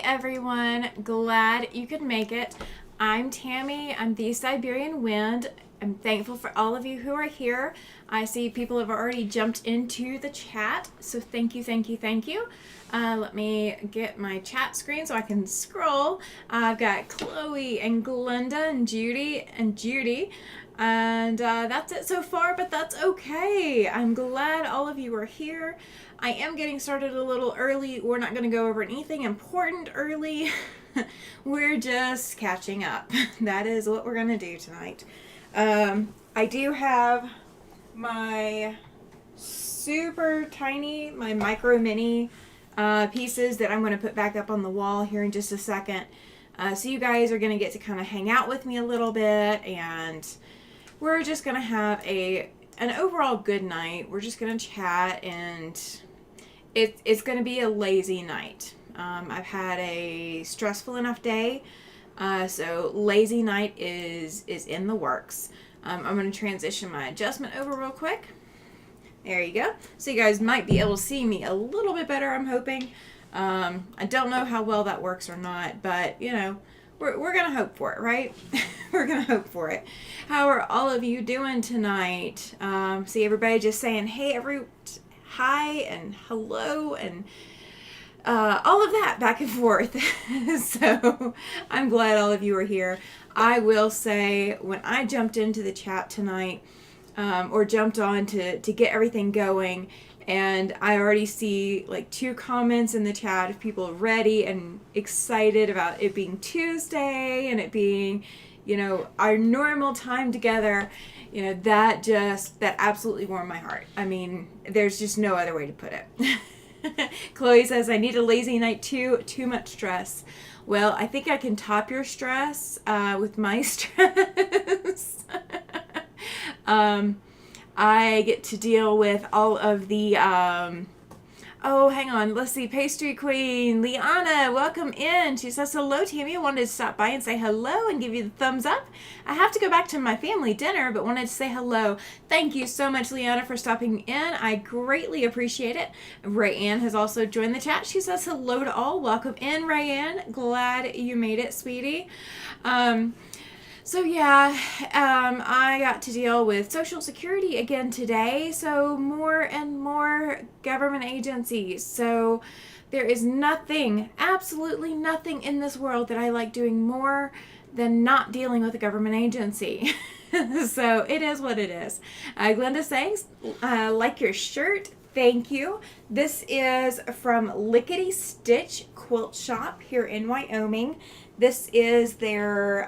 everyone. Glad you could make it. I'm Tammy. I'm the Siberian Wind. I'm thankful for all of you who are here. I see people have already jumped into the chat, so thank you, thank you, thank you. Let me get my chat screen so I can scroll. I've got Chloe and Glenda and Judy. And that's it so far, but that's okay. I'm glad all of you are here. I am getting started a little early. We're not going to go over anything important early. We're just catching up. That is what we're going to do tonight. I do have my super tiny, my micro mini pieces that I'm going to put back up on the wall here in just a second. So you guys are going to get to kind of hang out with me a little bit, and we're just going to have an overall good night. We're just going to chat, and it's going to be a lazy night. I've had a stressful enough day, so lazy night is in the works. I'm going to transition my adjustment over real quick. There you go. So you guys might be able to see me a little bit better, I'm hoping. I don't know how well that works or not, but, you know, we're going to hope for it, right? We're going to hope for it. How are all of you doing tonight? See everybody just saying, hey, hi and hello and all of that back and forth. So I'm glad all of you are here. I will say, when I jumped into the chat tonight, or jumped on to get everything going, and I already see like 2 comments in the chat of people ready and excited about it being Tuesday and it being, you know, our normal time together. You know, that absolutely warmed my heart. I mean, there's just no other way to put it. Chloe says, I need a lazy night too. Too much stress. Well, I think I can top your stress with my stress. I get to deal with all of the, oh, hang on. Let's see. Pastry Queen, Liana, welcome in. She says, hello, Tammy. I wanted to stop by and say hello and give you the thumbs up. I have to go back to my family dinner, but wanted to say hello. Thank you so much, Liana, for stopping in. I greatly appreciate it. Rayanne has also joined the chat. She says hello to all. Welcome in, Rayanne. Glad you made it, sweetie. So yeah, I got to deal with Social Security again today, so more and more government agencies. So there is nothing, absolutely nothing in this world that I like doing more than not dealing with a government agency. So it is what it is. Glenda saying, like your shirt. Thank you. This is from Lickety Stitch Quilt Shop here in Wyoming. This is their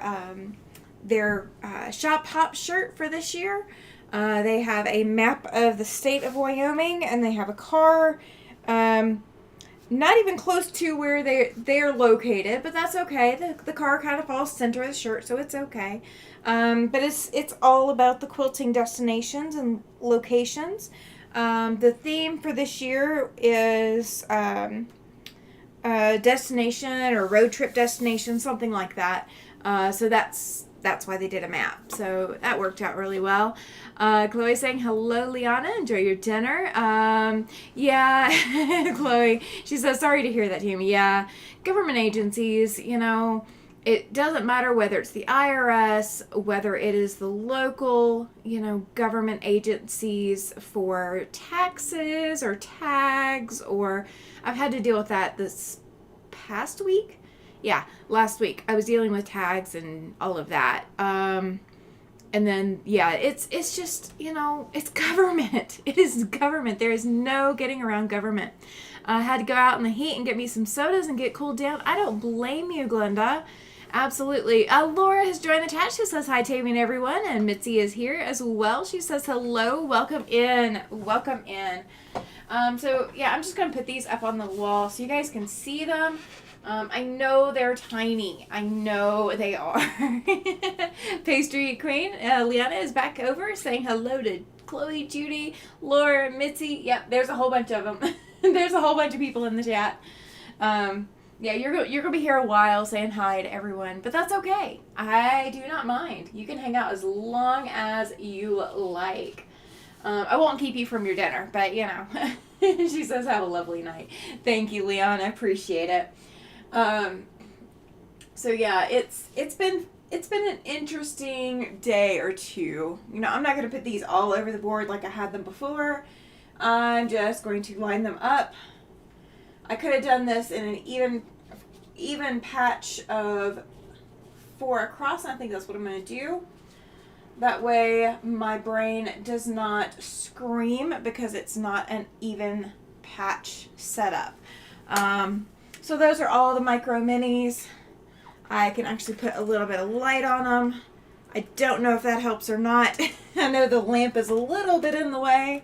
shop hop shirt for this year. They have a map of the state of Wyoming, and they have a car not even close to where they're located, but that's okay. The car kind of falls center of the shirt, so it's okay. But it's all about the quilting destinations and locations. The theme for this year is destination or road trip destination, something like that. So that's why they did a map. So that worked out really well. Chloe saying, hello, Liana. Enjoy your dinner. Yeah, Chloe. She says, sorry to hear that, Tammy. Yeah, government agencies, you know, it doesn't matter whether it's the IRS, whether it is the local, you know, government agencies for taxes or tags, or I've had to deal with that this past week. Yeah, last week I was dealing with tags and all of that. And then, yeah, it's just, you know, it's government. It is government. There is no getting around government. I had to go out in the heat and get me some sodas and get cooled down. I don't blame you, Glenda. Absolutely. Laura has joined the chat. She says hi, Tammy and everyone. And Mitzi is here as well. She says hello. Welcome in. Welcome in. So, yeah, I'm just going to put these up on the wall so you guys can see them. I know they're tiny. I know they are. Pastry Queen, Liana is back over saying hello to Chloe, Judy, Laura, Mitzi. Yep, there's a whole bunch of them. There's a whole bunch of people in the chat. Yeah, you're going to be here a while saying hi to everyone, but that's okay. I do not mind. You can hang out as long as you like. I won't keep you from your dinner, but, you know. She says have a lovely night. Thank you, Leon. I appreciate it. Um, so yeah, it's been an interesting day or two. You know, I'm not going to put these all over the board like I had them before. I'm just going to line them up. I could have done this in an even patch of 4 across. I think that's what I'm going to do. That way my brain does not scream because it's not an even patch setup. So those are all the micro minis. I can actually put a little bit of light on them. I don't know if that helps or not. I know the lamp is a little bit in the way.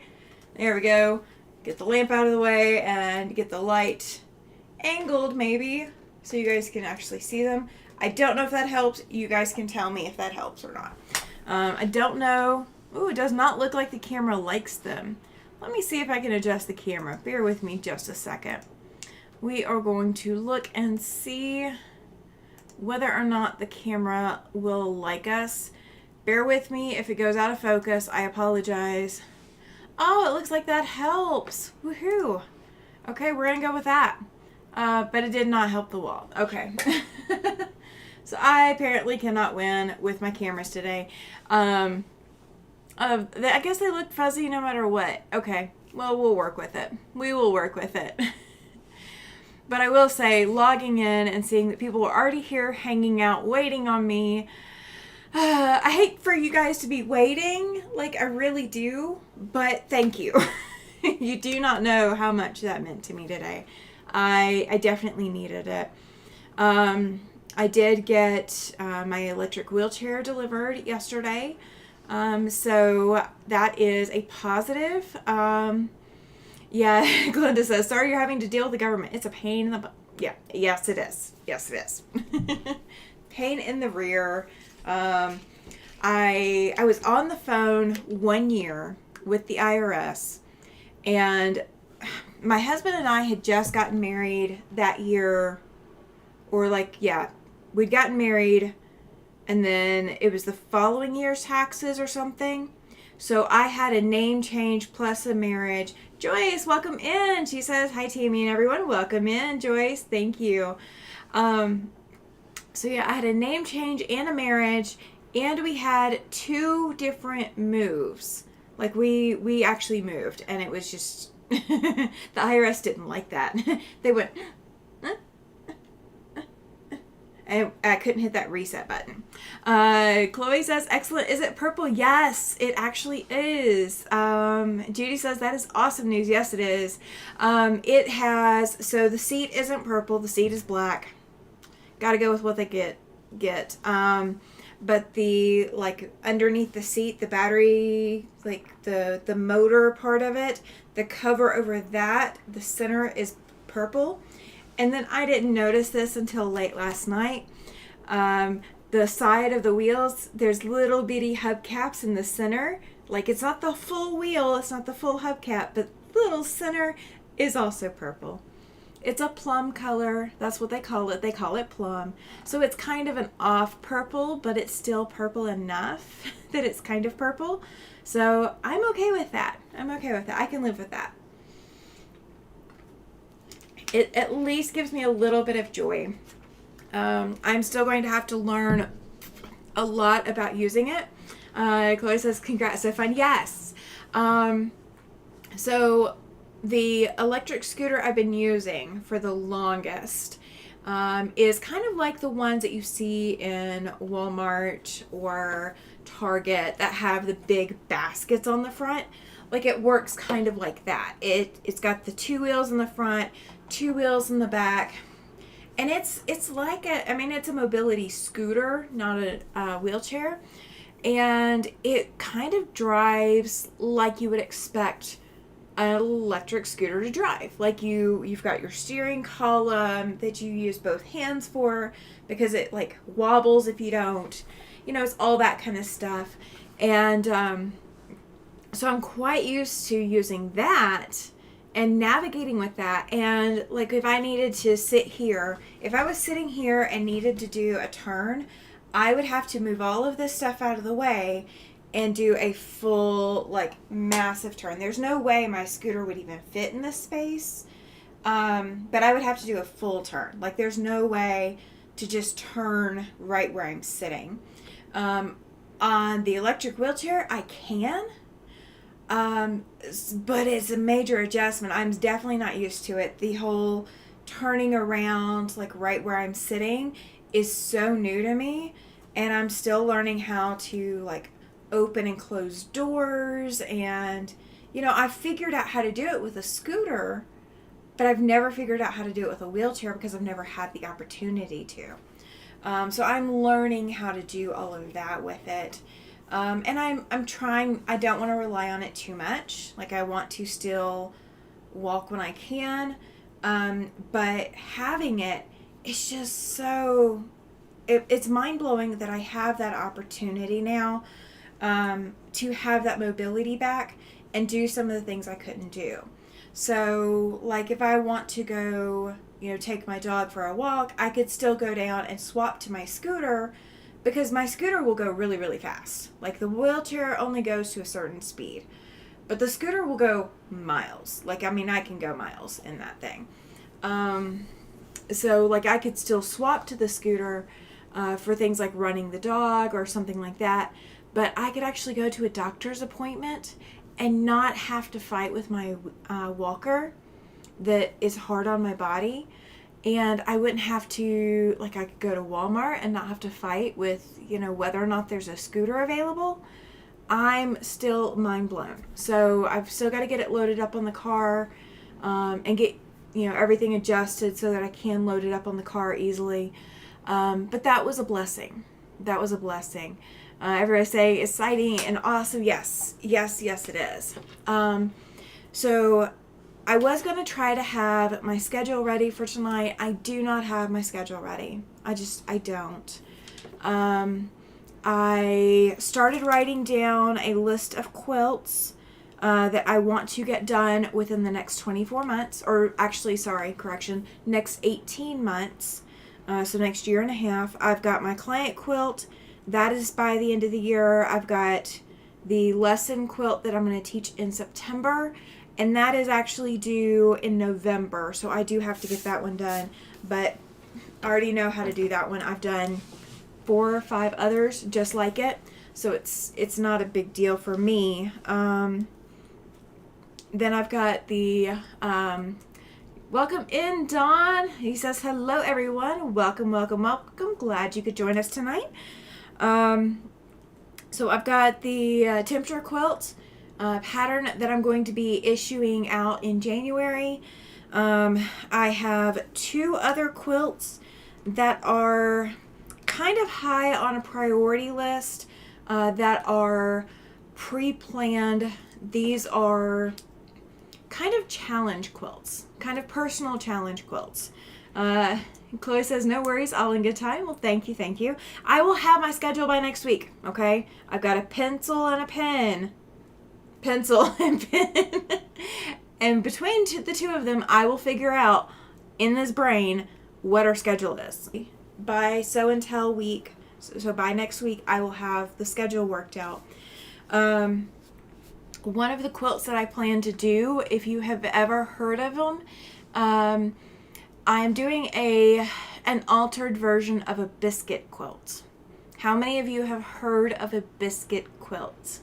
There we go. Get the lamp out of the way and get the light angled maybe so you guys can actually see them. I don't know if that helps. You guys can tell me if that helps or not. I don't know. Ooh, it does not look like the camera likes them. Let me see if I can adjust the camera. Bear with me just a second. We are going to look and see whether or not the camera will like us. Bear with me if it goes out of focus. I apologize. Oh, it looks like that helps. Woohoo. Okay, we're going to go with that. But it did not help the wall. Okay. So I apparently cannot win with my cameras today. I guess they look fuzzy no matter what. Okay, well, we'll work with it. We will work with it. But I will say, logging in and seeing that people are already here, hanging out, waiting on me. I hate for you guys to be waiting, like I really do, but thank you. You do not know how much that meant to me today. I definitely needed it. I did get my electric wheelchair delivered yesterday. So that is a positive. Yeah, Glenda says, sorry you're having to deal with the government. It's a pain in the butt. Yeah, yes it is. Yes it is. Pain in the rear. I was on the phone 1 year with the IRS, and my husband and I had just gotten married that year, or we'd gotten married, and then it was the following year's taxes or something. So I had a name change plus a marriage. Joyce, welcome in. She says, hi, Tammy and everyone. Welcome in, Joyce. Thank you. So yeah, I had a name change and a marriage, and we had 2 different moves. Like we actually moved, and it was just, the IRS didn't like that. They went, and I couldn't hit that reset button. Chloe says, excellent. Is it purple? Yes, it actually is. Judy says, that is awesome news. Yes, it is. It has, so the seat isn't purple. The seat is black. Got to go with what they get. But the, underneath the seat, the battery, the motor part of it, the cover over that, the center is purple. And then I didn't notice this until late last night. The side of the wheels, there's little bitty hubcaps in the center. It's not the full wheel, it's not the full hubcap, but little center is also purple. It's a plum color. That's what they call it. They call it plum. So it's kind of an off purple, but it's still purple enough that it's kind of purple. So I'm okay with that. I can live with that. It at least gives me a little bit of joy. I'm still going to have to learn a lot about using it. Chloe says, congrats, so fun. Yes. So the electric scooter I've been using for the longest is kind of like the ones that you see in Walmart or Target that have the big baskets on the front. It works kind of like that. It's got the 2 wheels in the front, 2 wheels in the back, and it's a mobility scooter, not a wheelchair, and it kind of drives like you would expect an electric scooter to drive. You've got your steering column that you use both hands for because it wobbles if you don't, it's all that kind of stuff. And so I'm quite used to using that and navigating with that. And if I needed to sit here, if I was sitting here and needed to do a turn, I would have to move all of this stuff out of the way and do a full massive turn. There's no way my scooter would even fit in this space. But I would have to do a full turn. Like, there's no way to just turn right where I'm sitting. On the electric wheelchair, I can. But it's a major adjustment. I'm definitely not used to it. The whole turning around, like right where I'm sitting, is so new to me. And I'm still learning how to, like, open and close doors. And, I figured out how to do it with a scooter, but I've never figured out how to do it with a wheelchair because I've never had the opportunity to. So I'm learning how to do all of that with it. And I'm trying, I don't want to rely on it too much. Like, I want to still walk when I can. But having it, it's just so, it's mind-blowing that I have that opportunity now to have that mobility back and do some of the things I couldn't do. So, like, if I want to go, take my dog for a walk, I could still go down and swap to my scooter, because my scooter will go really, really fast. Like, the wheelchair only goes to a certain speed, but the scooter will go miles. Like, I mean, I can go miles in that thing. So, like, I could still swap to the scooter for things like running the dog or something like that, but I could actually go to a doctor's appointment and not have to fight with my walker that is hard on my body. And I wouldn't have to, like, I could go to Walmart and not have to fight with, whether or not there's a scooter available. I'm still mind blown. So I've still got to get it loaded up on the car and get, everything adjusted so that I can load it up on the car easily. But that was a blessing. That was a blessing. Everybody say exciting and awesome. Yes, it is. So I was going to try to have my schedule ready for tonight. I do not have my schedule ready. I don't. I started writing down a list of quilts that I want to get done within the next 24 months, or actually, next 18 months. So next year and a half. I've got my client quilt. That is by the end of the year. I've got the lesson quilt that I'm going to teach in September, and that is actually due in November. So I do have to get that one done, but I already know how to do that one. I've done 4 or 5 others just like it, so it's not a big deal for me. Then I've got the welcome in, Don. He says, hello, everyone. Welcome. Glad you could join us tonight. So I've got the temperature quilt pattern that I'm going to be issuing out in January. I have 2 other quilts that are kind of high on a priority list that are pre-planned. These are kind of challenge quilts, kind of personal challenge quilts. Chloe says, no worries, all in good time. Well, thank you. I will have my schedule by next week, okay? I've got a pencil and a pen. And between the 2 of them, I will figure out in this brain what our schedule is. By so until week, so by next week, I will have the schedule worked out. One of the quilts that I plan to do, if you have ever heard of them, I am doing an altered version of a biscuit quilt. How many of you have heard of a biscuit quilt?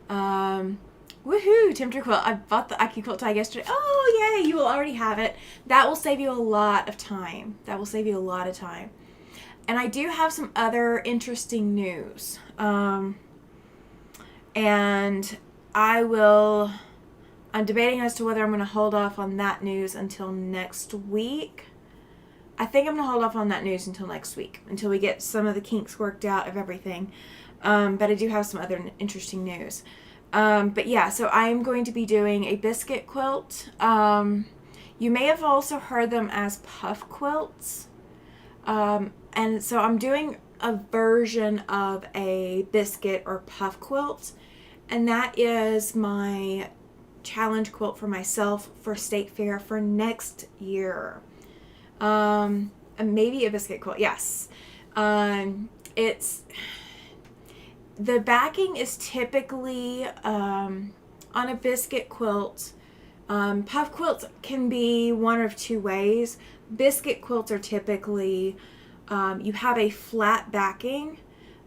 Woohoo, temperature quilt. I bought the Aki quilt tie yesterday. Oh, yay, you will already have it. That will save you a lot of time. And I do have some other interesting news. And I'm debating as to whether I'm going to hold off on that news until next week. I think I'm going to hold off on that news until next week, until we get some of the kinks worked out of everything. But I do have some other interesting news. But yeah, so I'm going to be doing a biscuit quilt. You may have also heard them as puff quilts. And so I'm doing a version of a biscuit or puff quilt. And that is my challenge quilt for myself for State Fair for next year. And maybe a biscuit quilt, yes. It's the backing is typically on a biscuit quilt. Puff quilts can be one of two ways. Biscuit quilts are typically, you have a flat backing,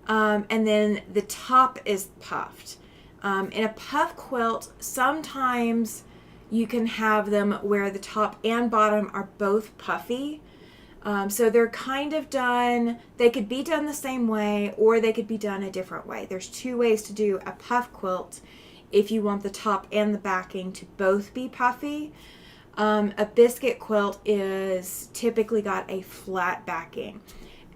and then the top is puffed. In a puff quilt, sometimes you can have them where the top and bottom are both puffy. So they're kind of done, they could be done the same way or they could be done a different way. There's two ways to do a puff quilt if you want the top and the backing to both be puffy. A biscuit quilt is typically got a flat backing.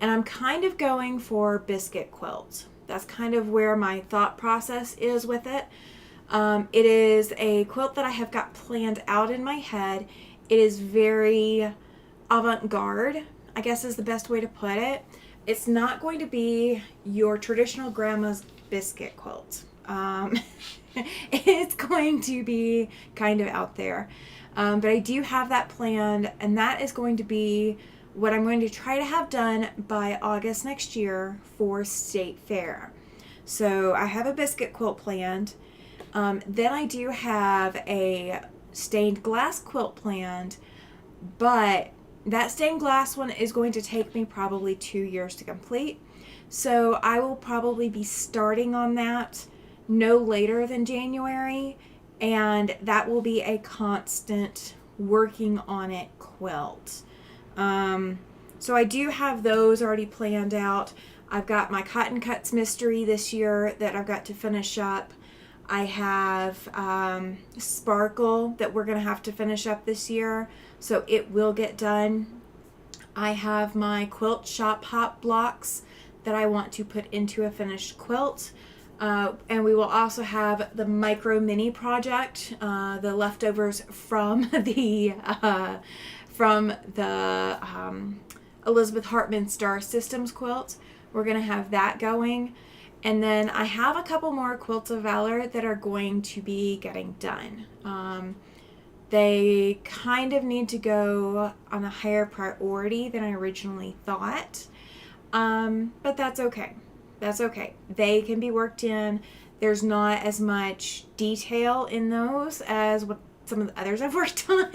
And I'm kind of going for biscuit quilts. That's kind of where my thought process is with it. It is a quilt that I have got planned out in my head. It is very avant-garde, I guess is the best way to put it. It's not going to be your traditional grandma's biscuit quilt. It's going to be kind of out there. But I do have that planned, and that is going to be what I'm going to try to have done by August next year for State Fair. So I have a biscuit quilt planned. Then I do have a stained glass quilt planned, but that stained glass one is going to take me probably 2 years to complete. So I will probably be starting on that no later than January, and that will be a constant working on it quilt. So I do have those already planned out. I've got my Cotton Cuts Mystery this year that I've got to finish up. I have Sparkle that we're going to have to finish up this year, so it will get done. I have my Quilt Shop Hop blocks that I want to put into a finished quilt. And we will also have the Micro Mini project, the leftovers from the Elizabeth Hartman Star Systems quilt. We're going to have that going. And then I have a couple more Quilts of Valor that are going to be getting done. They kind of need to go on a higher priority than I originally thought. But that's okay. That's okay. They can be worked in. There's not as much detail in those as what some of the others I've worked on.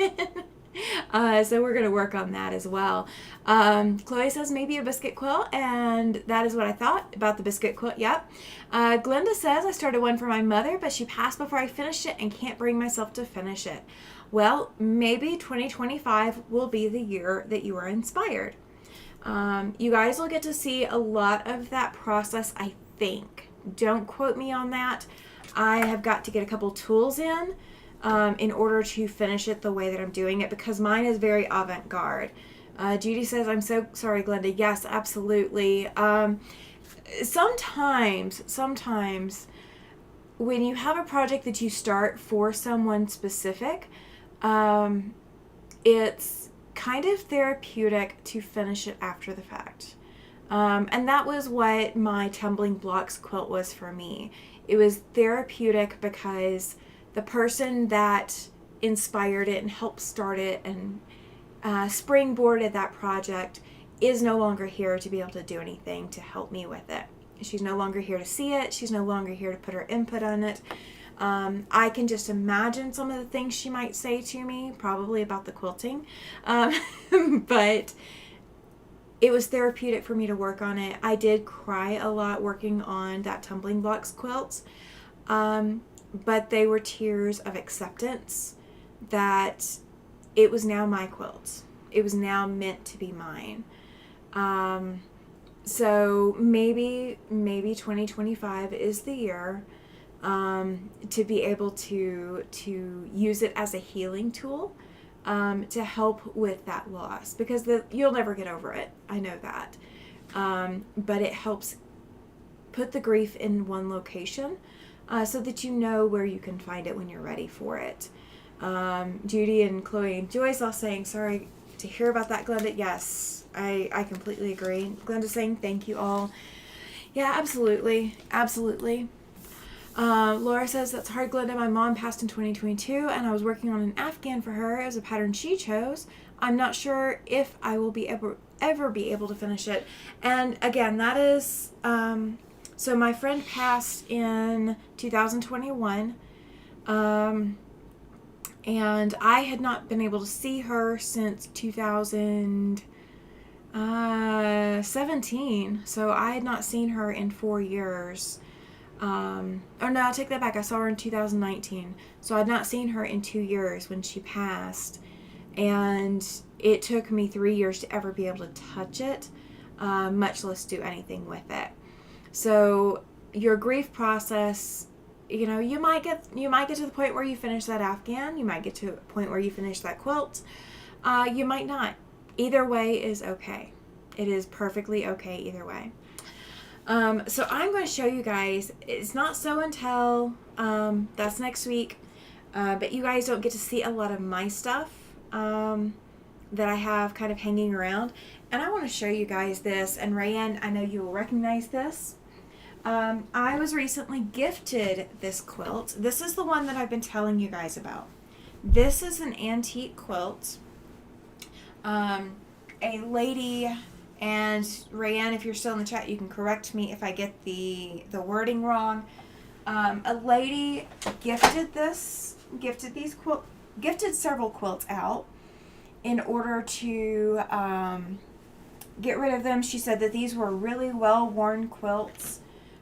So we're going to work on that as well. Chloe says maybe a biscuit quilt, and that is what I thought about the biscuit quilt. Yep. Glenda says I started one for my mother, but she passed before I finished it and can't bring myself to finish it. Well, maybe 2025 will be the year that you are inspired. You guys will get to see a lot of that process, I think. Don't quote me on that. I have got to get a couple tools in order to finish it the way that I'm doing it, because mine is very avant-garde. Judy says, I'm so sorry, Glenda. Yes, absolutely. Sometimes when you have a project that you start for someone specific, it's kind of therapeutic to finish it after the fact. And that was what my Tumbling Blocks quilt was for me. It was therapeutic because the person that inspired it and helped start it and springboarded that project is no longer here to be able to do anything to help me with it. She's no longer here to see it. She's no longer here to put her input on it. I can just imagine some of the things she might say to me, probably about the quilting. But it was therapeutic for me to work on it. I did cry a lot working on that Tumbling Blocks quilt. But they were tears of acceptance that it was now my quilt. It was now meant to be mine. So maybe 2025 is the year to be able to use it as a healing tool to help with that loss, because you'll never get over it. I know that. But it helps put the grief in one location so that you know where you can find it when you're ready for it. Judy and Chloe and Joyce all saying, sorry to hear about that, Glenda. Yes, I completely agree. Glenda saying thank you all. Yeah, absolutely. Absolutely. Laura says, that's hard, Glenda. My mom passed in 2022 and I was working on an Afghan for her. It was a pattern she chose. I'm not sure if I will be ever be able to finish it. And again, that is, so my friend passed in 2021. And I had not been able to see her since 2017. So I had not seen her in 4 years. Or no, I'll take that back. I saw her in 2019. So I'd not seen her in 2 years when she passed. And it took me 3 years to ever be able to touch it, much less do anything with it. So your grief process, you know, you might get to the point where you finish that Afghan. You might get to a point where you finish that quilt. You might not. Either way is okay. It is perfectly okay either way. So I'm going to show you guys. It's not Sew and Tell. That's next week. But you guys don't get to see a lot of my stuff that I have kind of hanging around. And I want to show you guys this. And Rayanne, I know you will recognize this. I was recently gifted this quilt. This is the one that I've been telling you guys about. This is an antique quilt. A lady, and Rayanne, if you're still in the chat, you can correct me if I get the wording wrong. A lady gifted several quilts out in order to get rid of them. She said that these were really well-worn quilts.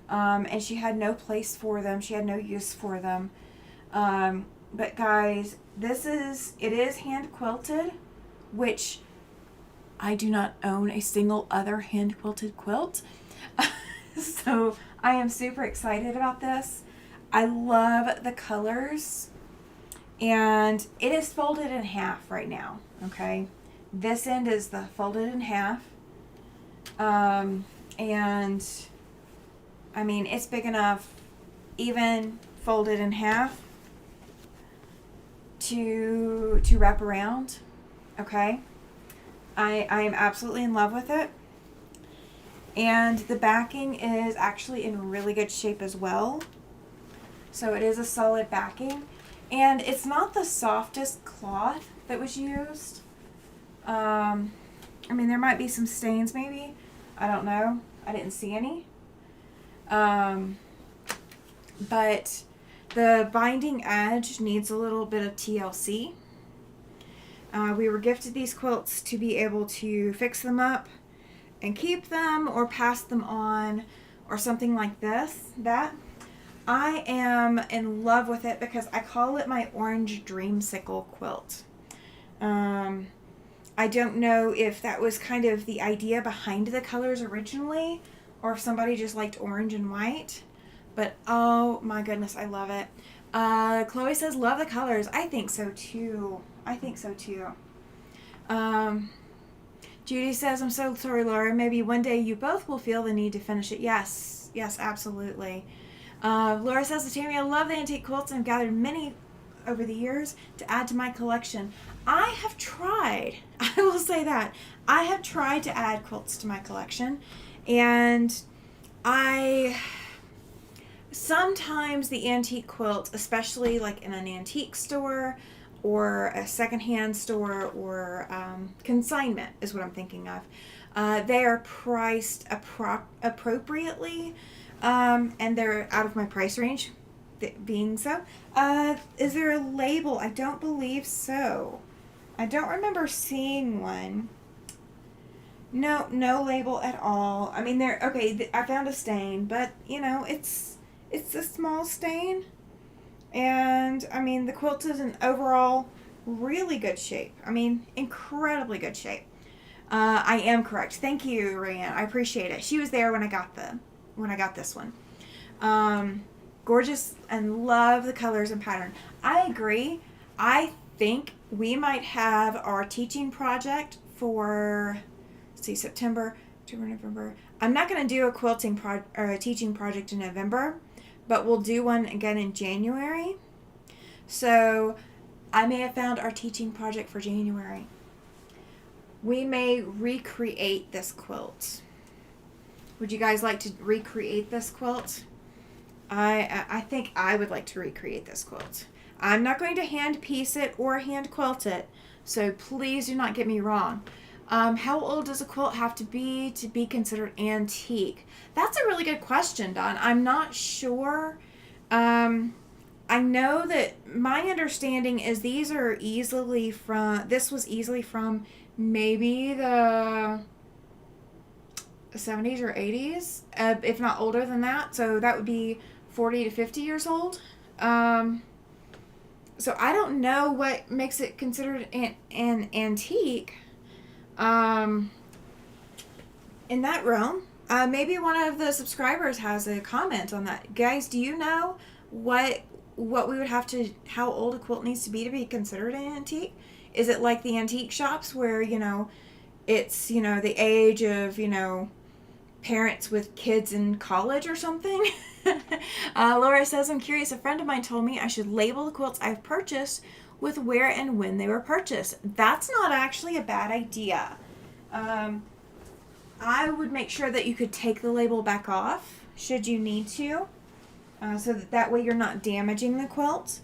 And she had no place for them. She had no use for them. But guys, it is hand quilted, which I do not own a single other hand quilted quilt. So I am super excited about this. I love the colors, and it is folded in half right now. Okay. This end is the folded in half. And I mean, it's big enough, even folded in half, to wrap around. Okay, I am absolutely in love with it, and the backing is actually in really good shape as well. So it is a solid backing, and it's not the softest cloth that was used. I mean, there might be some stains, maybe. I don't know. I didn't see any. But the binding edge needs a little bit of TLC. We were gifted these quilts to be able to fix them up and keep them or pass them on or something like that. I am in love with it because I call it my orange dreamsicle quilt. I don't know if that was kind of the idea behind the colors originally, or if somebody just liked orange and white. But oh my goodness, I love it. Chloe says, love the colors. I think so too. Judy says, I'm so sorry, Laura. Maybe one day you both will feel the need to finish it. Yes, absolutely. Laura says, Tammy, I love the antique quilts and I've gathered many over the years to add to my collection. I have tried. I will say that. I have tried to add quilts to my collection. And sometimes the antique quilt, especially like in an antique store or a secondhand store or consignment is what I'm thinking of, they are priced appropriately, and they're out of my price range, being so. Is there a label? I don't believe so. I don't remember seeing one. No label at all. I mean, I found a stain, but you know, it's a small stain, and I mean, the quilt is in overall really good shape. I mean, incredibly good shape. I am correct. Thank you, Rayanne. I appreciate it. She was there when I got this one. Gorgeous, and love the colors and pattern. I agree. I think we might have our teaching project for, September, October, November. I'm not going to do a quilting or a teaching project in November, but we'll do one again in January. So I may have found our teaching project for January. We may recreate this quilt. Would you guys like to recreate this quilt? I think I would like to recreate this quilt. I'm not going to hand piece it or hand quilt it, so please do not get me wrong. How old does a quilt have to be considered antique? That's a really good question, Don. I'm not sure. I I know that my understanding is these are easily from, this was easily from maybe the 70s or 80s, if not older than that. So that would be 40 to 50 years old. So I don't know what makes it considered an antique in that realm. Maybe one of the subscribers has a comment on that. Guys, do you know what we would have to, how old a quilt needs to be considered an antique? Is it like the antique shops where, it's, the age of, parents with kids in college or something? Laura says, I'm curious. A friend of mine told me I should label the quilts I've purchased with where and when they were purchased. That's not actually a bad idea. I would make sure that you could take the label back off should you need to, so that way you're not damaging the quilt.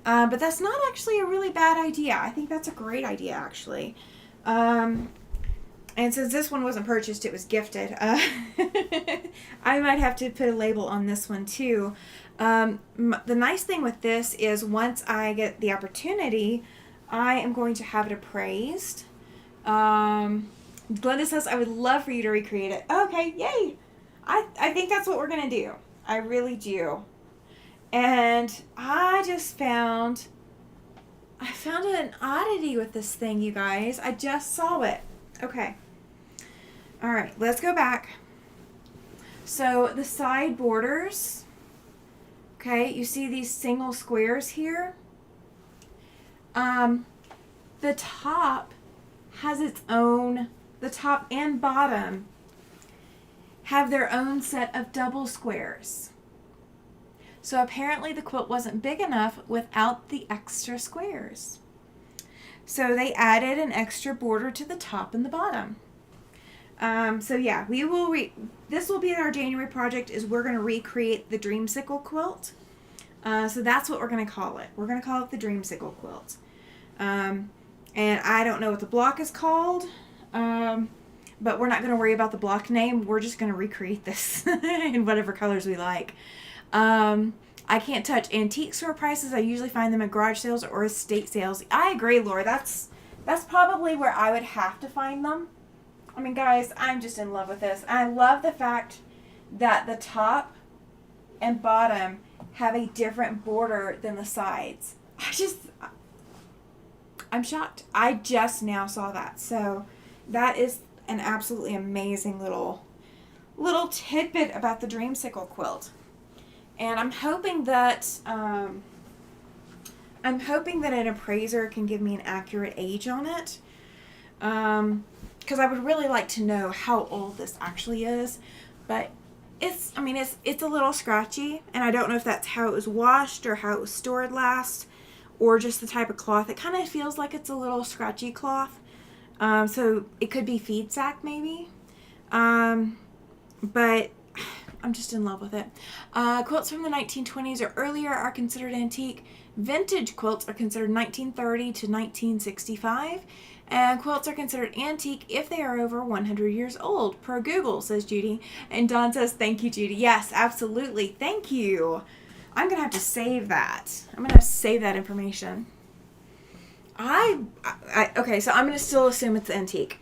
But that's not actually a really bad idea. I think that's a great idea, actually. And since this one wasn't purchased, it was gifted. I might have to put a label on this one too. The nice thing with this is once I get the opportunity, I am going to have it appraised. Glenda says, I would love for you to recreate it. Okay, yay! I think that's what we're going to do. I really do. And I found an oddity with this thing, you guys. I just saw it. Okay. All right, let's go back. So the side borders, okay, you see these single squares here? The top has its own, the top and bottom have their own set of double squares. So apparently the quilt wasn't big enough without the extra squares. So they added an extra border to the top and the bottom. So yeah, this will be our January project, is we're going to recreate the Dreamsicle quilt. So that's what we're going to call it. We're going to call it the Dreamsicle quilt. And I don't know what the block is called, but we're not going to worry about the block name. We're just going to recreate this in whatever colors we like. I can't touch antique store prices. I usually find them at garage sales or estate sales. I agree, Laura. That's probably where I would have to find them. I mean, guys, I'm just in love with this. I love the fact that the top and bottom have a different border than the sides. I'm shocked. I just now saw that. So that is an absolutely amazing little tidbit about the Dreamsicle quilt. And I'm hoping that an appraiser can give me an accurate age on it. Because I would really like to know how old this actually is. But it's a little scratchy, and I don't know if that's how it was washed or how it was stored last, or just the type of cloth. It kind of feels like it's a little scratchy cloth. So it could be feed sack maybe. But I'm just in love with it. Quilts from the 1920s or earlier are considered antique. Vintage quilts are considered 1930 to 1965. And quilts are considered antique if they are over 100 years old, per Google, says Judy. And Dawn says, thank you, Judy. Yes, absolutely. Thank you. I'm going to have to save that. I'm going to have to save that information. Okay, so I'm going to still assume it's antique.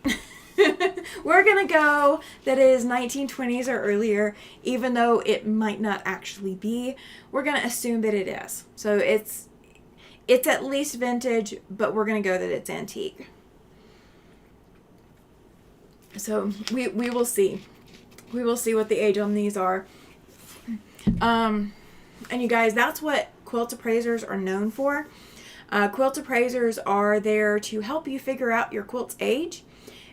We're going to go that it is 1920s or earlier, even though it might not actually be. We're going to assume that it is. So it's at least vintage, but we're going to go that it's antique. So we will see. We will see what the age on these are. And you guys, that's what quilt appraisers are known for. Quilt appraisers are there to help you figure out your quilt's age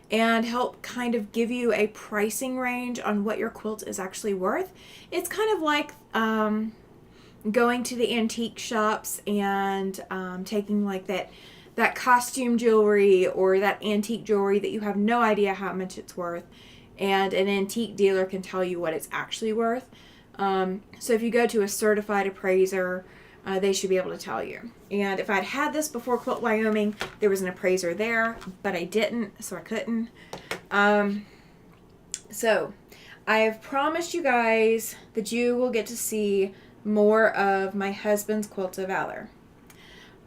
and help kind of give you a pricing range on what your quilt is actually worth. It's kind of like going to the antique shops and taking like that costume jewelry or that antique jewelry that you have no idea how much it's worth, and an antique dealer can tell you what it's actually worth. So if you go to a certified appraiser, they should be able to tell you. And if I'd had this before Quilt Wyoming, there was an appraiser there, but I didn't, so I couldn't. So I have promised you guys that you will get to see more of my husband's Quilts of Valor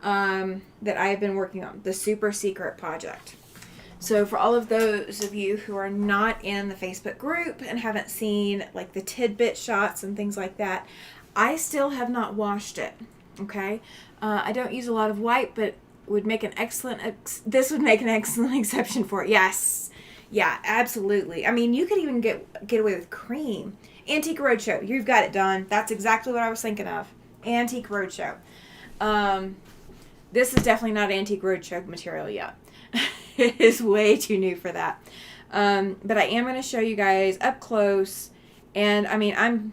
that I've been working on, the super secret project. So for all of those of you who are not in the Facebook group and haven't seen like the tidbit shots and things like that, I still have not washed it. Okay, I don't use a lot of white, but would make an excellent. This would make an excellent exception for it. Yes, yeah, absolutely. I mean, you could even get away with cream. Antique Roadshow, you've got it, Dawn. That's exactly what I was thinking of. Antique Roadshow. This is definitely not Antique Roadshow material yet. It is way too new for that. But I am going to show you guys up close. And I mean,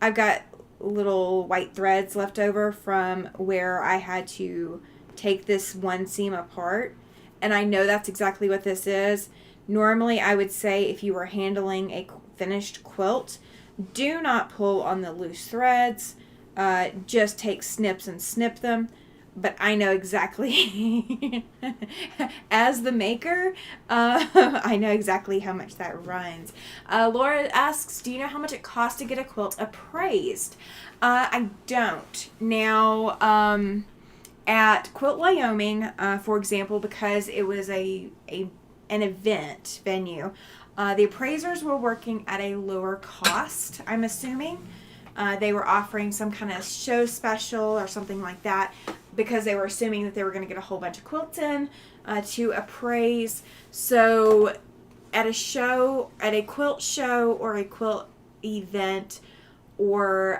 I've got little white threads left over from where I had to take this one seam apart. And I know that's exactly what this is. Normally, I would say if you were handling a finished quilt, do not pull on the loose threads. Just take snips and snip them. But I know exactly, as the maker, I know exactly how much that runs. Laura asks, do you know how much it costs to get a quilt appraised? I don't. Now, at Quilt Wyoming, for example, because it was an event venue, the appraisers were working at a lower cost, I'm assuming. They were offering some kind of show special or something like that, because they were assuming that they were going to get a whole bunch of quilts in to appraise. So at a show, at a quilt show or a quilt event, or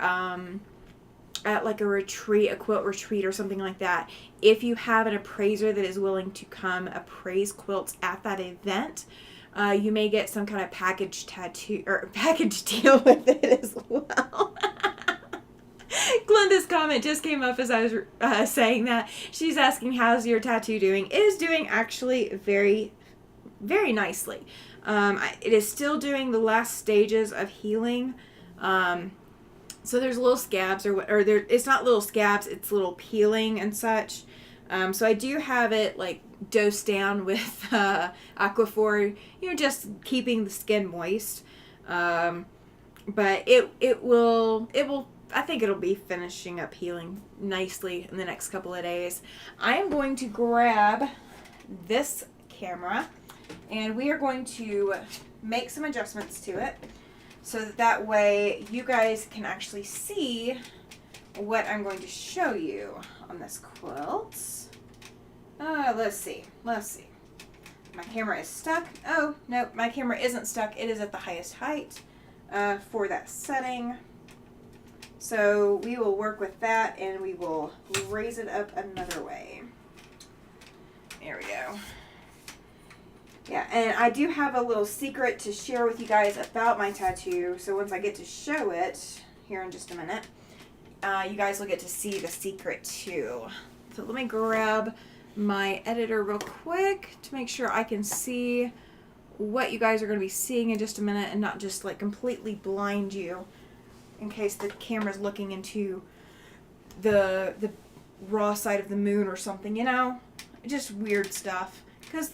at like a retreat, a quilt retreat or something like that, if you have an appraiser that is willing to come appraise quilts at that event, you may get some kind of package tattoo or package deal with it as well. Glenda's comment just came up as I was saying that. She's asking, how's your tattoo doing? It is doing actually very, very nicely. It is still doing the last stages of healing. So there's little scabs it's not little scabs, it's little peeling and such. So I do have it like dosed down with Aquaphor, just keeping the skin moist. But it will, I think it'll be finishing up healing nicely in the next couple of days. I am going to grab this camera and we are going to make some adjustments to it so that way you guys can actually see what I'm going to show you on this quilt. Let's see. My camera is stuck. Oh, no, my camera isn't stuck. It is at the highest height for that setting. So we will work with that and we will raise it up another way. There we go. Yeah, and I do have a little secret to share with you guys about my tattoo. So once I get to show it here in just a minute, you guys will get to see the secret too. So let me grab my editor real quick to make sure I can see what you guys are going to be seeing in just a minute and not just like completely blind you in case the camera's looking into the raw side of the moon or something, just weird stuff, because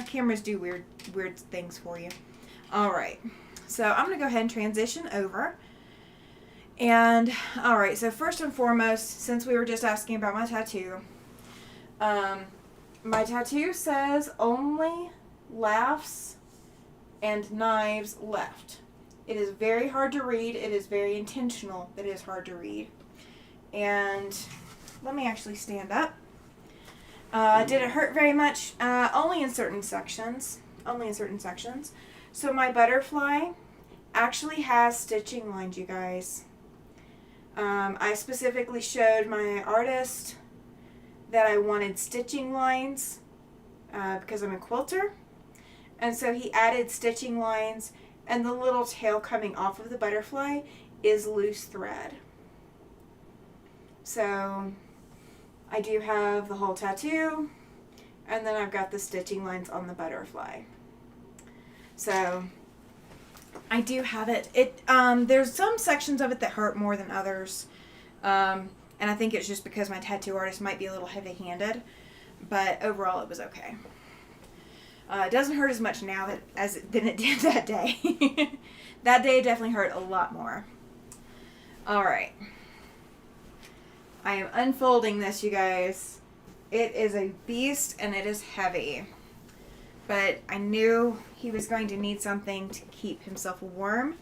cameras do weird things for you. All right, so I'm gonna go ahead and transition over. And all right, so first and foremost, since we were just asking about my tattoo, my tattoo says only laughs and knives left. It is very hard to read. It is very intentional that it is hard to read. And let me actually stand up. Did it hurt very much? Only in certain sections. So my butterfly actually has stitching lines, you guys. I specifically showed my artist that I wanted stitching lines because I'm a quilter. And so he added stitching lines, and the little tail coming off of the butterfly is loose thread. So I do have the whole tattoo, and then I've got the stitching lines on the butterfly. So I do have it. There's some sections of it that hurt more than others. And I think it's just because my tattoo artist might be a little heavy-handed, but overall it was okay. It doesn't hurt as much now than it did that day. That day it definitely hurt a lot more. All right. I am unfolding this, you guys. It is a beast and it is heavy. But I knew he was going to need something to keep himself warm.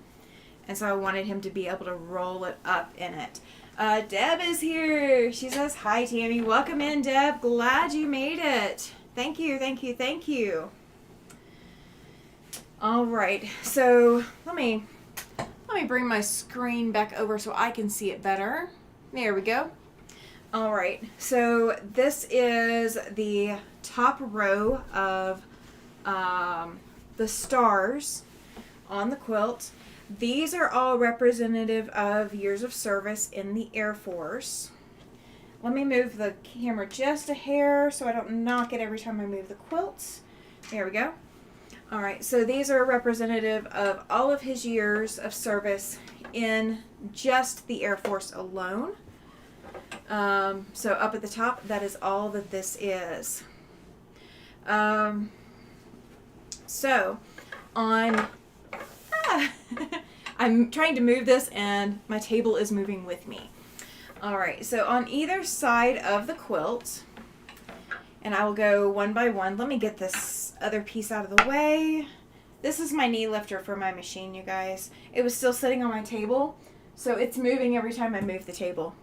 And so I wanted him to be able to roll it up in it. Deb is here. She says, hi, Tammy. Welcome in, Deb. Glad you made it. Thank you, thank you, thank you. All right. So let me bring my screen back over so I can see it better. There we go. All right. So this is the top row of the stars on the quilt. These are all representative of years of service in the Air Force. Let me move the camera just a hair so I don't knock it every time I move the quilt. There we go. All right, so these are representative of all of his years of service in just the Air Force alone. So up at the top, that is all that this is. So on... I'm trying to move this and my table is moving with me. Alright, so on either side of the quilt, and I will go one by one. Let me get this other piece out of the way. This is my knee lifter for my machine, you guys. It was still sitting on my table, so it's moving every time I move the table.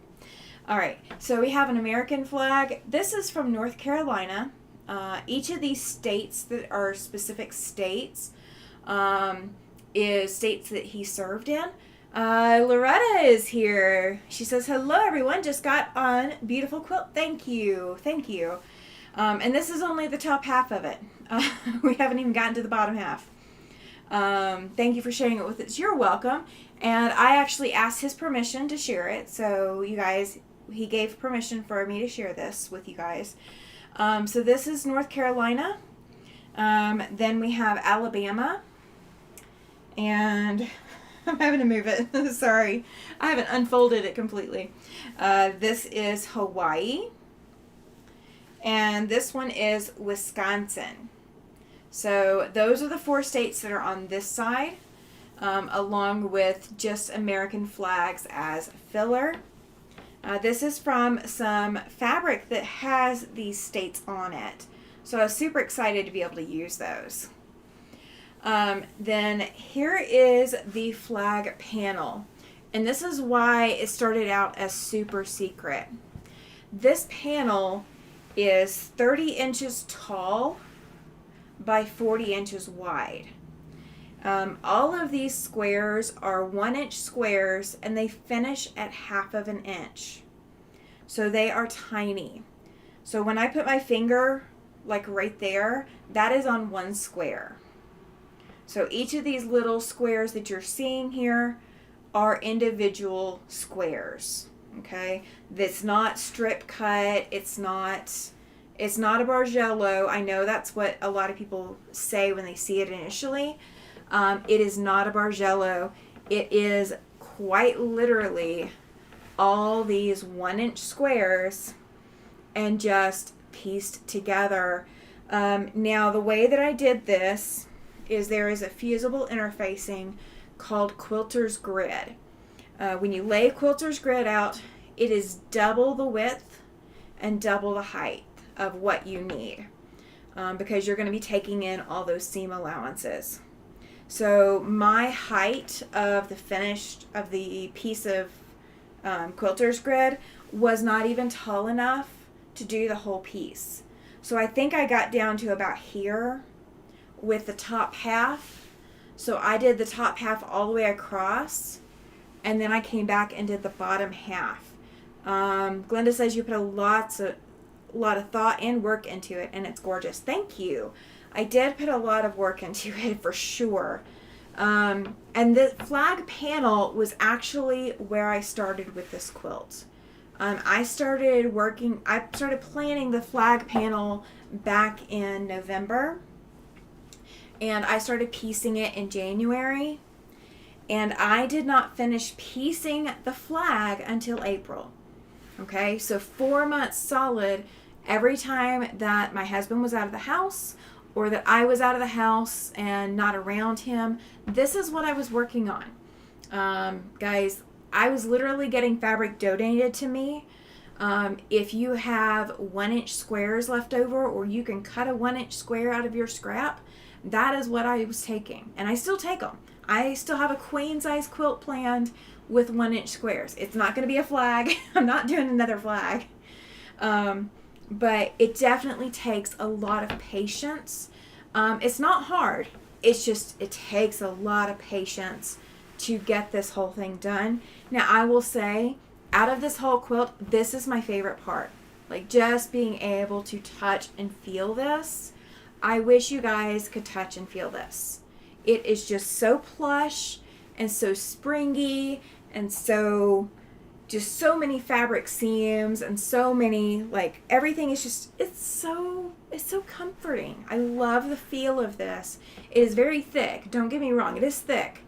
Alright, so we have an American flag. This is from North Carolina. Each of these states that are specific states is states that he served in. Loretta is here. She says, hello everyone, just got on. Beautiful quilt. Thank you. Thank you. And this is only the top half of it. We haven't even gotten to the bottom half. Thank you for sharing it with us. You're welcome. And I actually asked his permission to share it. So you guys, he gave permission for me to share this with you guys. So this is North Carolina. Then we have Alabama. And I'm having to move it. Sorry. I haven't unfolded it completely. This is Hawaii. And this one is Wisconsin. So those are the 4 states that are on this side, along with just American flags as filler. This is from some fabric that has these states on it. So I was super excited to be able to use those. Then here is the flag panel. And this is why it started out as super secret. This panel is 30 inches tall by 40 inches wide. All of these squares are 1-inch squares and they finish at 1/2 an inch. So they are tiny. So when I put my finger like right there, that is on 1 square. So each of these little squares that you're seeing here are individual squares. Okay, that's not strip cut. It's not a Bargello. I know that's what a lot of people say when they see it initially. It is not a Bargello. It is quite literally all these 1-inch squares and just pieced together. Now the way that I did this is there is a fusible interfacing called Quilter's Grid. When you lay Quilter's Grid out, it is double the width and double the height of what you need, because you're going to be taking in all those seam allowances. So my height of the piece of Quilter's Grid was not even tall enough to do the whole piece. So I think I got down to about here with the top half. So I did the top half all the way across, and then I came back and did the bottom half. Glenda says you put a lot of thought and work into it, and it's gorgeous. Thank you. I did put a lot of work into it for sure. And the flag panel was actually where I started with this quilt. I started planning the flag panel back in November, and I started piecing it in January, and I did not finish piecing the flag until April. Okay, so 4 months solid. Every time that my husband was out of the house or that I was out of the house and not around him, this is what I was working on. Guys, I was literally getting fabric donated to me If you have 1-inch squares left over, or you can cut a 1-inch square out of your scrap, that is what I was taking. And I still take them. I still have a queen size quilt planned with 1-inch squares. It's not going to be a flag. I'm not doing another flag. But it definitely takes a lot of patience. It's not hard. It's just, it takes a lot of patience to get this whole thing done. Now, I will say, out of this whole quilt, this is my favorite part. Like, just being able to touch and feel this. I wish you guys could touch and feel this. It is just so plush and so springy and so many fabric seams and so many, like, everything is just, it's so comforting. I love the feel of this. It is very thick. Don't get me wrong. It is thick.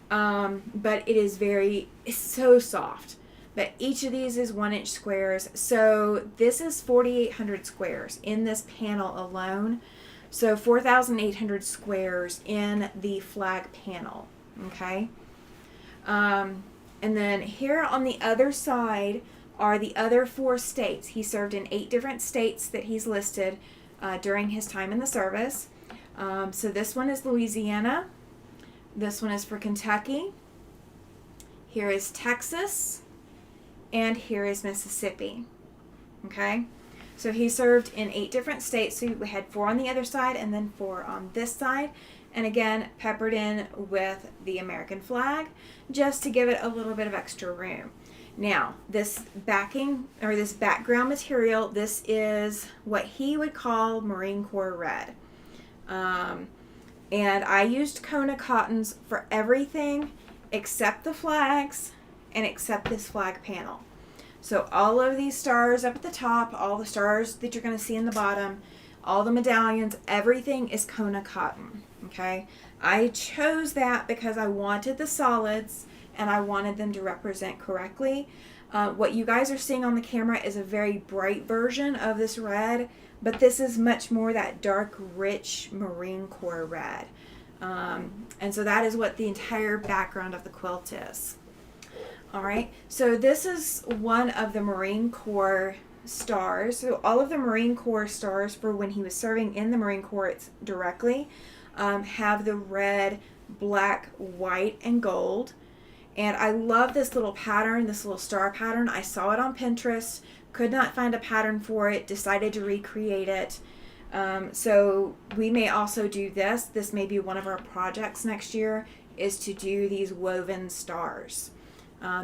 But it's so soft. But each of these is 1-inch squares. So this is 4,800 squares in this panel alone. So 4,800 squares in the flag panel. Okay. And then here on the other side are the other 4 states. He served in 8 different states that he's listed during his time in the service. So this one is Louisiana. This one is for Kentucky. Here is Texas. And here is Mississippi. Okay? So he served in 8 different states. So we had 4 on the other side and then 4 on this side. And again, peppered in with the American flag just to give it a little bit of extra room. Now, this backing or this background material, this is what he would call Marine Corps red. And I used Kona cottons for everything except the flags and except this flag panel. So all of these stars up at the top, all the stars that you're going to see in the bottom, all the medallions, everything is Kona cotton. Okay, I chose that because I wanted the solids and I wanted them to represent correctly. What you guys are seeing on the camera is a very bright version of this red, but this is much more that dark, rich Marine Corps red. And so that is what the entire background of the quilt is. All right, so this is one of the Marine Corps stars. So all of the Marine Corps stars for when he was serving in the Marine Corps directly have the red, black, white, and gold. And I love this little pattern, this little star pattern. I saw it on Pinterest, could not find a pattern for it, decided to recreate it. So we may also do this. This may be one of our projects next year, is to do these woven stars.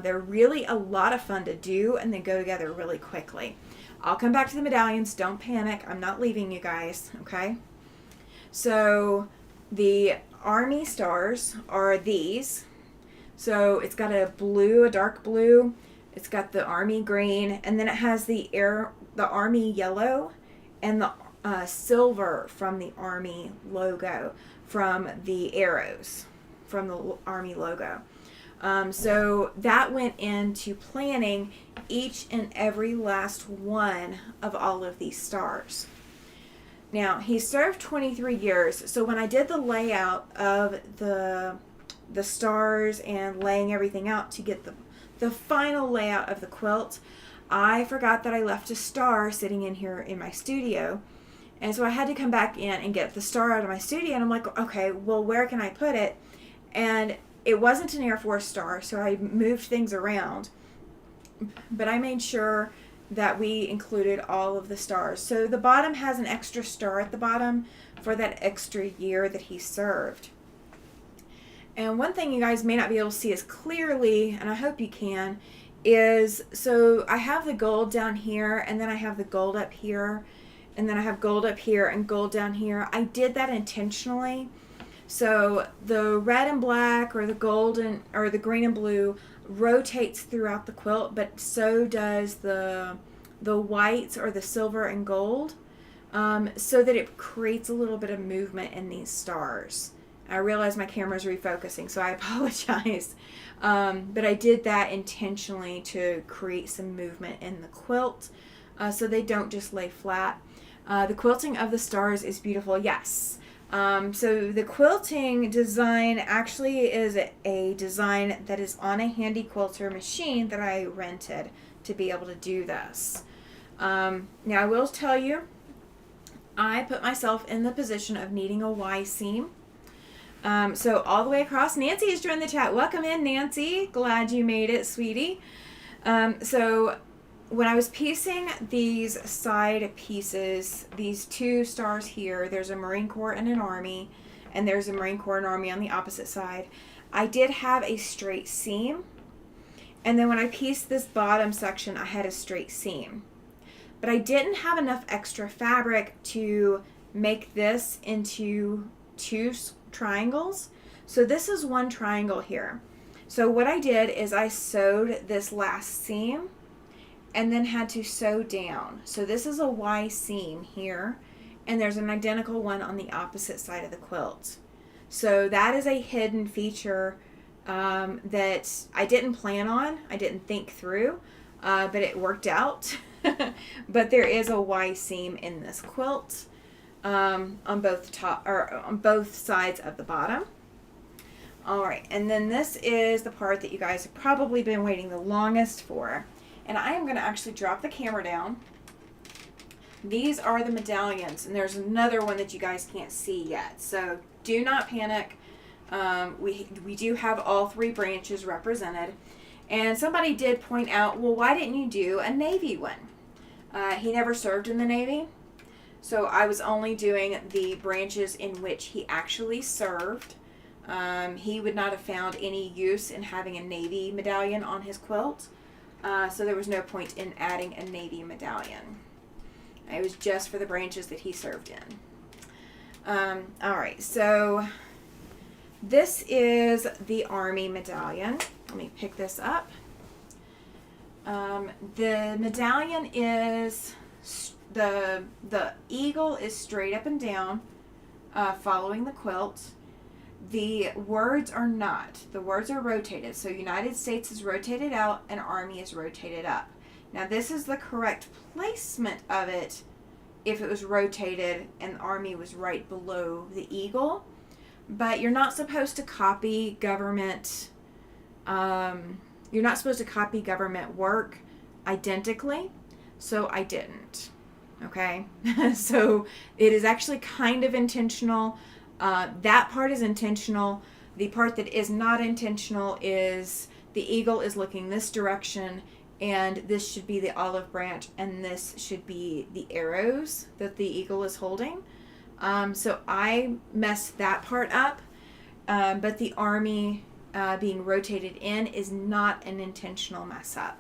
They're really a lot of fun to do, and they go together really quickly. I'll come back to the medallions. Don't panic. I'm not leaving you guys, okay? So the Army stars are these. So it's got a blue, a dark blue. It's got the Army green, and then it has the Army yellow and the silver from the Army logo, from the arrows, from the Army logo. So that went into planning each and every last one of all of these stars. Now, he served 23 years, so when I did the layout of the stars and laying everything out to get the final layout of the quilt, I forgot that I left a star sitting in here in my studio. And so I had to come back in and get the star out of my studio, and I'm like, okay, well, where can I put it? And it wasn't an Air Force star, so I moved things around. But I made sure that we included all of the stars. So the bottom has an extra star at the bottom for that extra year that he served. And one thing you guys may not be able to see as clearly, and I hope you can, is, so I have the gold down here, and then I have the gold up here, and then I have gold up here and gold down here. I did that intentionally. So the red and black, or the golden, or the green and blue rotates throughout the quilt, but so does the whites, or the silver and gold, so that it creates a little bit of movement in these stars. I realize my camera's refocusing, so I apologize. But I did that intentionally to create some movement in the quilt, so they don't just lay flat. The quilting of the stars is beautiful. Yes, So the quilting design actually is a design that is on a Handy Quilter machine that I rented to be able to do this. Now I will tell you, I put myself in the position of needing a Y seam. So all the way across, Nancy has joined the chat. Welcome in, Nancy. Glad you made it, sweetie. So when I was piecing these side pieces, these two stars here, there's a Marine Corps and an Army, and there's a Marine Corps and Army on the opposite side. I did have a straight seam, and then when I pieced this bottom section, I had a straight seam. But I didn't have enough extra fabric to make this into two triangles. So this is one triangle here. So what I did is I sewed this last seam and then had to sew down. So this is a Y seam here, and there's an identical one on the opposite side of the quilt. So that is a hidden feature that I didn't plan on, I didn't think through, but it worked out. But there is a Y seam in this quilt on both sides of the bottom. All right, and then this is the part that you guys have probably been waiting the longest for. And I am going to actually drop the camera down. These are the medallions, and there's another one that you guys can't see yet. So do not panic. We do have all three branches represented. And somebody did point out, well, why didn't you do a Navy one? He never served in the Navy, so I was only doing the branches in which he actually served. He would not have found any use in having a Navy medallion on his quilt. So there was no point in adding a Navy medallion. It was just for the branches that he served in. All right, so this is the Army medallion. Let me pick this up. The medallion is, the eagle is straight up and down, following the quilt. The words are not. The words are rotated. So United States is rotated out and Army is rotated up. Now this is the correct placement of it if it was rotated and the Army was right below the eagle. But you're not supposed to copy government, you're not supposed to copy government work identically. So I didn't. Okay? So it is actually kind of intentional. That part is intentional. The part that is not intentional is the eagle is looking this direction, and this should be the olive branch, and this should be the arrows that the eagle is holding. So I messed that part up, but the Army being rotated in is not an intentional mess up.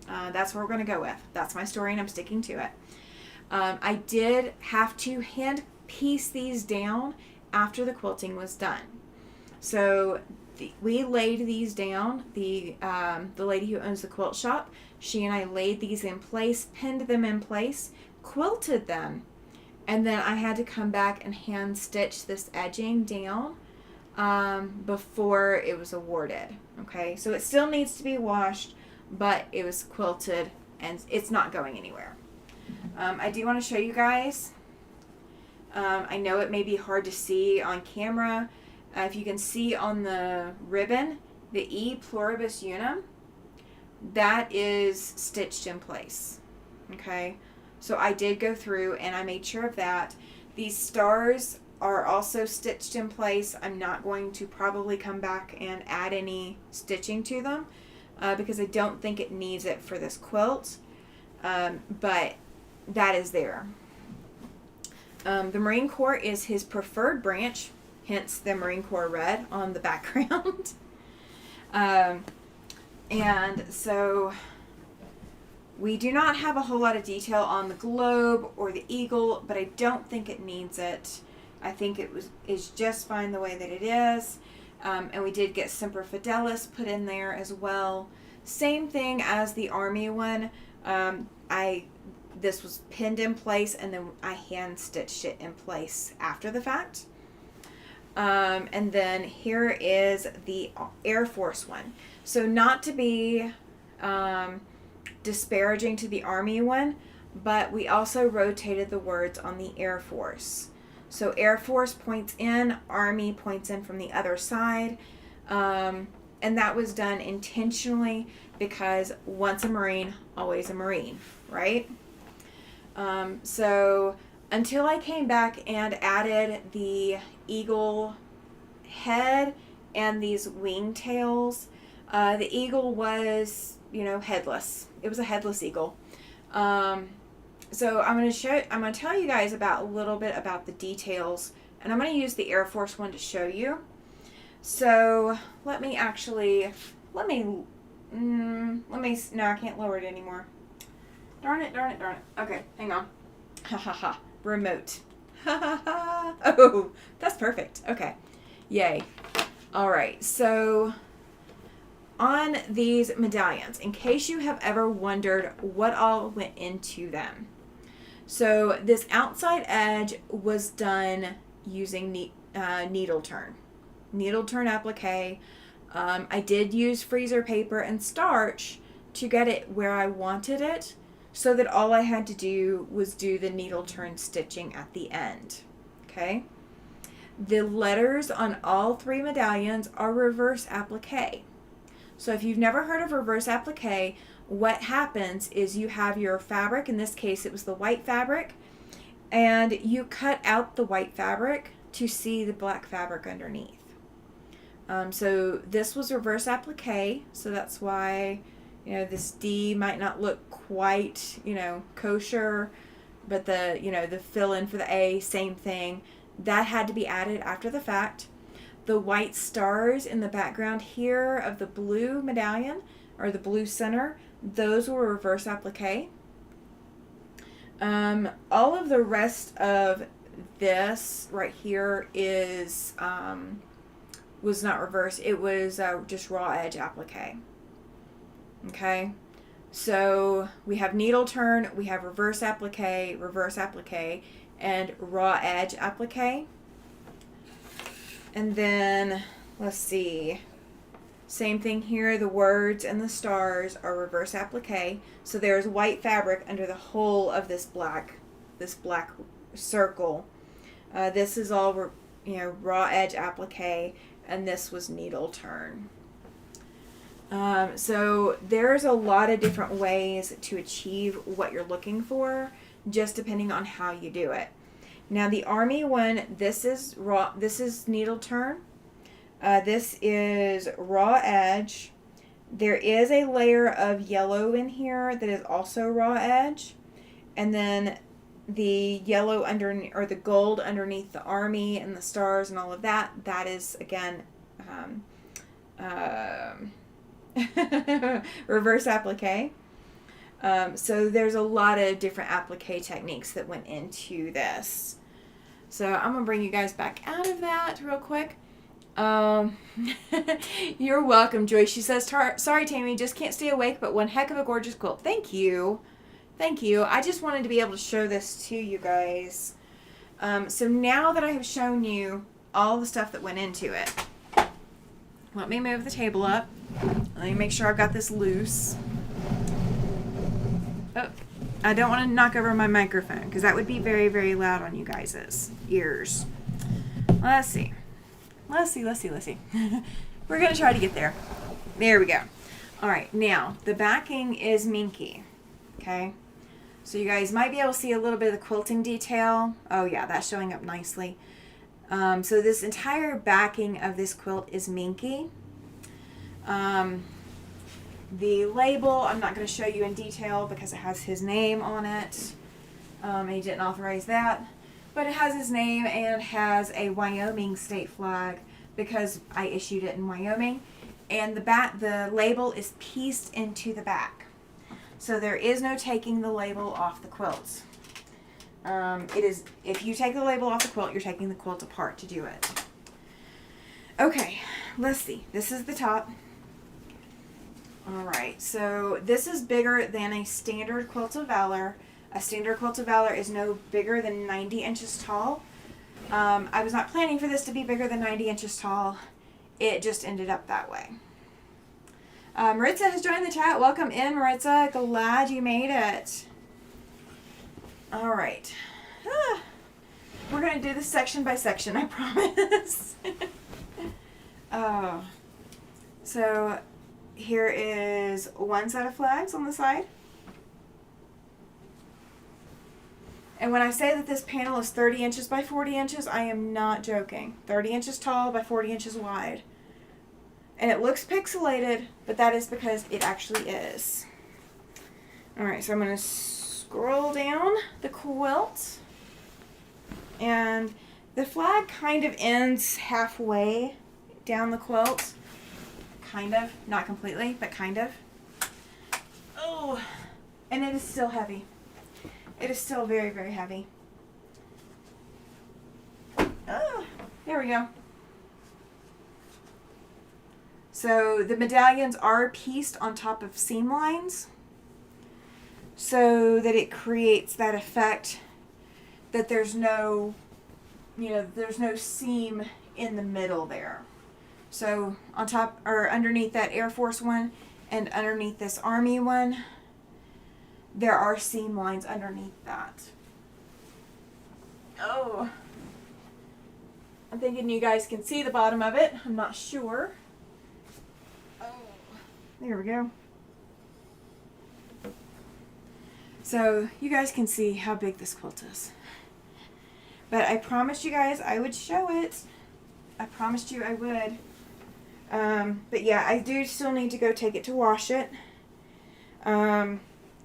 That's what we're going to go with. That's my story, and I'm sticking to it. I did have to hand piece these down after the quilting was done. So we laid these down. The lady who owns the quilt shop, she and I laid these in place, pinned them in place, quilted them, and then I had to come back and hand stitch this edging down before it was awarded. Okay, so it still needs to be washed, but it was quilted and it's not going anywhere. I do want to show you guys. I know it may be hard to see on camera. If you can see on the ribbon, the E pluribus unum, that is stitched in place. Okay, so I did go through and I made sure of that. These stars are also stitched in place. I'm not going to probably come back and add any stitching to them because I don't think it needs it for this quilt, but that is there. The Marine Corps is his preferred branch, hence the Marine Corps red on the background. And so we do not have a whole lot of detail on the globe or the eagle, but I don't think it needs it. I think is just fine the way that it is. And we did get Semper Fidelis put in there as well. Same thing as the Army one. This was pinned in place, and then I hand stitched it in place after the fact. And then here is the Air Force one. So not to be disparaging to the Army one, but we also rotated the words on the Air Force. So Air Force points in, Army points in from the other side. And that was done intentionally because once a Marine, always a Marine, right? So until I came back and added the eagle head and these wingtails, the eagle was, headless. It was a headless eagle. So I'm going to tell you guys a little bit about the details, and I'm going to use the Air Force one to show you. So no, I can't lower it anymore. Darn it. Okay, hang on. Ha ha ha. Remote. Ha ha ha. Oh, that's perfect. Okay. Yay. All right. So on these medallions, in case you have ever wondered what all went into them. So this outside edge was done using needle turn applique. I did use freezer paper and starch to get it where I wanted it, so that all I had to do was do the needle turn stitching at the end. Okay. The letters on all 3 medallions are reverse applique. So if you've never heard of reverse applique, what happens is you have your fabric, in this case it was the white fabric, and you cut out the white fabric to see the black fabric underneath. So this was reverse applique, so that's why, this D might not look quite, kosher, but the fill in for the A, same thing. That had to be added after the fact. The white stars in the background here of the blue medallion, or the blue center, those were reverse applique. All of the rest of this right here is was not reverse. It was just raw edge applique. Okay, so we have needle turn, we have reverse applique, and raw edge applique. And then, let's see, same thing here, the words and the stars are reverse applique. So there's white fabric under the whole of this black circle. This is all, raw edge applique, and this was needle turn. So there's a lot of different ways to achieve what you're looking for, just depending on how you do it. Now the Army one, this is needle turn. This is raw edge. There is a layer of yellow in here that is also raw edge. And then the yellow underneath, or the gold underneath the Army and the stars and all of that, that is again reverse applique. So there's a lot of different applique techniques that went into this. So I'm going to bring you guys back out of that real quick. You're welcome, Joy. She says, sorry, Tammy, just can't stay awake, but one heck of a gorgeous quilt. Thank you. I just wanted to be able to show this to you guys. So now that I have shown you all the stuff that went into it, let me move the table up. Let me make sure I've got this loose. Oh, I don't want to knock over my microphone because that would be very, very loud on you guys' ears. Let's see. We're going to try to get there. There we go. All right, now the backing is minky. Okay, so you guys might be able to see a little bit of the quilting detail. Oh yeah, that's showing up nicely. So this entire backing of this quilt is minky. The label, I'm not going to show you in detail because it has his name on it. And he didn't authorize that. But it has his name and has a Wyoming state flag because I issued it in Wyoming. And the label is pieced into the back. So there is no taking the label off the quilts. If you take the label off the quilt, you're taking the quilt apart to do it. Okay, let's see. This is the top. Alright, so this is bigger than a standard Quilt of Valor. A standard Quilt of Valor is no bigger than 90 inches tall. I was not planning for this to be bigger than 90 inches tall. It just ended up that way. Maritza has joined the chat. Welcome in, Maritza. Glad you made it. Alright. we're going to do this section by section, I promise. So here is one set of flags on the side. And when I say that this panel is 30 inches by 40 inches, I am not joking. 30 inches tall by 40 inches wide. And it looks pixelated, but that is because it actually is. Alright, so I'm going to scroll down the quilt. And the flag kind of ends halfway down the quilt. Kind of. Not completely, but kind of. Oh, and it is still heavy. It is still very, very heavy. Oh, there we go. So the medallions are pieced on top of seam lines so that it creates that effect that there's no, there's no seam in the middle there. So on top or underneath that Air Force one and underneath this Army one, there are seam lines underneath that. Oh. I'm thinking you guys can see the bottom of it. I'm not sure. Oh. There we go. So you guys can see how big this quilt is. But I promised you guys I would show it. I promised you I would. But yeah, I do still need to go take it to wash it.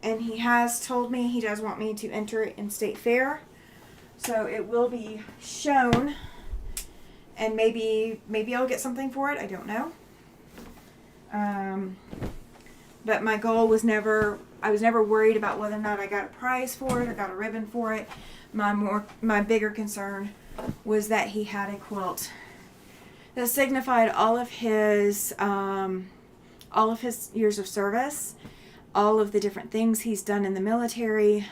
And he has told me he does want me to enter it in State Fair. So it will be shown. And maybe I'll get something for it. I don't know. But my goal was I was never worried about whether or not I got a prize for it or got a ribbon for it. My bigger concern was that he had a quilt that signified all of his years of service, all of the different things he's done in the military,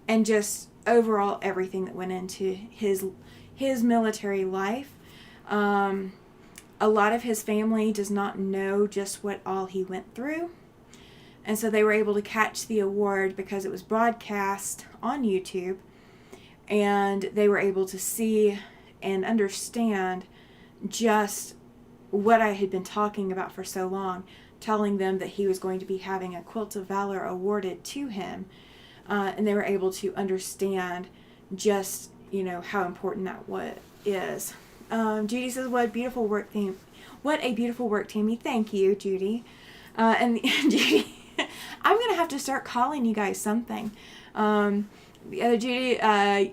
and just overall everything that went into his military life. A lot of his family does not know just what all he went through. And so they were able to catch the award because it was broadcast on YouTube. And they were able to see and understand just what I had been talking about for so long, telling them that he was going to be having a Quilt of Valor awarded to him. And they were able to understand just, how important that is. Judy says, what a beautiful work, Tammy. Thank you, Judy. And Judy, I'm going to have to start calling you guys something. The other Judy,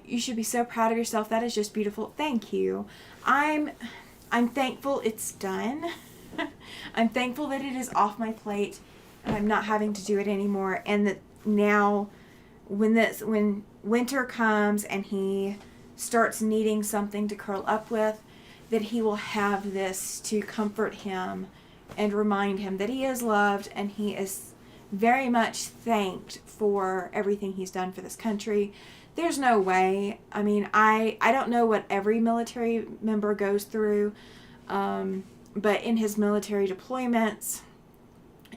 you should be so proud of yourself. That is just beautiful. Thank you. I'm thankful it's done. I'm thankful that it is off my plate and I'm not having to do it anymore. And that now when winter comes and he starts needing something to curl up with, that he will have this to comfort him and remind him that he is loved and he is very much thanked for everything he's done for this country. There's no way. I mean, I don't know what every military member goes through, but in his military deployments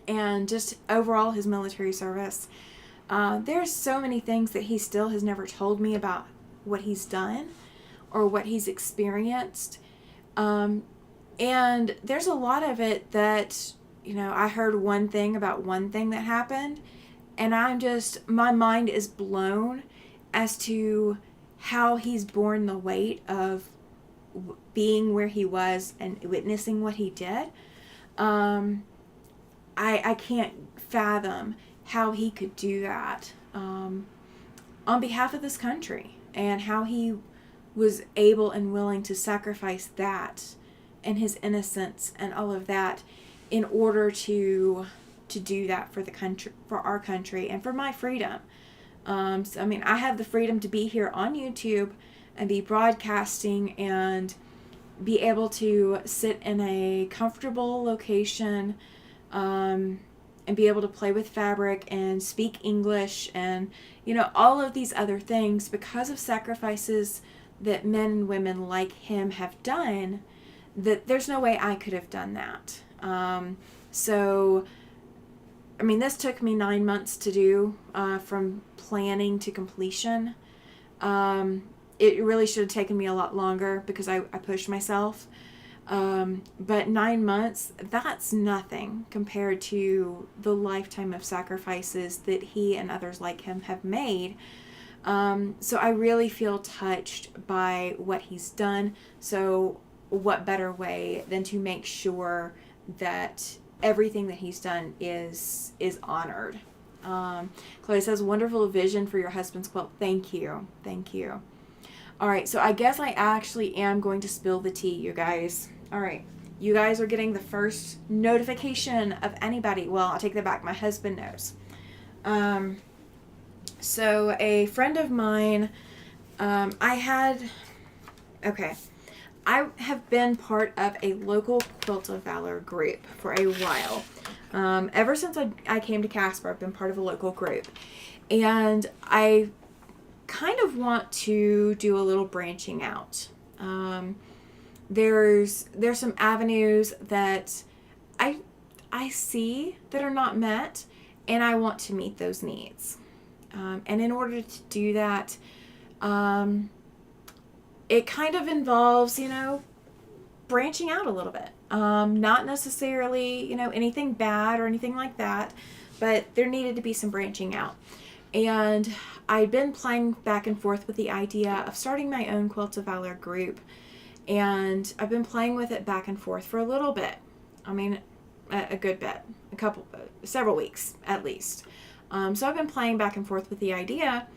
and just overall his military service, there's so many things that he still has never told me about what he's done or what he's experienced. And there's a lot of it that, I heard one thing about one thing that happened, and my mind is blown as to how he's borne the weight of being where he was and witnessing what he did. I can't fathom how he could do that on behalf of this country, and how he was able and willing to sacrifice that and his innocence and all of that in order to do that for the country, for our country, and for my freedom. So, I mean, I have the freedom to be here on YouTube and be broadcasting and be able to sit in a comfortable location and be able to play with fabric and speak English and, all of these other things because of sacrifices that men and women like him have done, that there's no way I could have done that. So, I mean, this took me 9 months to do, from planning to completion. it really should have taken me a lot longer because I pushed myself. But 9 months, that's nothing compared to the lifetime of sacrifices that he and others like him have made. So I really feel touched by what he's done. So what better way than to make sure that everything that he's done is honored. Chloe says, wonderful vision for your husband's quilt. Thank you. Thank you. All right. So I guess I actually am going to spill the tea, you guys. All right. You guys are getting the first notification of anybody. Well, I'll take that back. My husband knows. So a friend of mine, I have been part of a local Quilt of Valor group for a while. Ever since I came to Casper, I've been part of a local group. And I kind of want to do a little branching out. There's some avenues that I see that are not met, and I want to meet those needs. And in order to do that, it kind of involves, branching out a little bit. Not necessarily, anything bad or anything like that, but there needed to be some branching out. And I'd been playing back and forth with the idea of starting my own Quilt of Valor group. And I've been playing with it back and forth for a little bit. I mean, a good bit, several weeks at least. So I've been playing back and forth with the idea,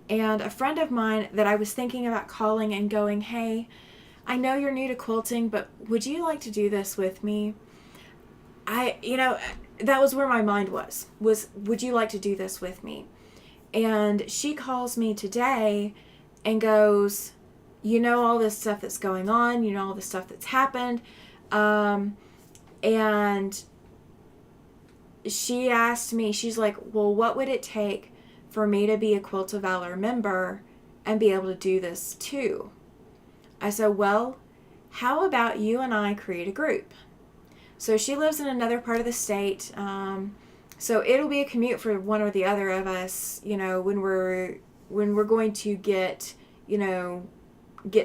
and a friend of mine that I was thinking about calling and going, hey, I know you're new to quilting, but would you like to do this with me? That was where my mind was, would you like to do this with me? And she calls me today and goes, all this stuff that's going on, all the stuff that's happened. And she asked me, she's like, well, what would it take for me to be a Quilt of Valor member and be able to do this too? I said, well, how about you and I create a group? So she lives in another part of the state. So it'll be a commute for one or the other of us, when we're going to get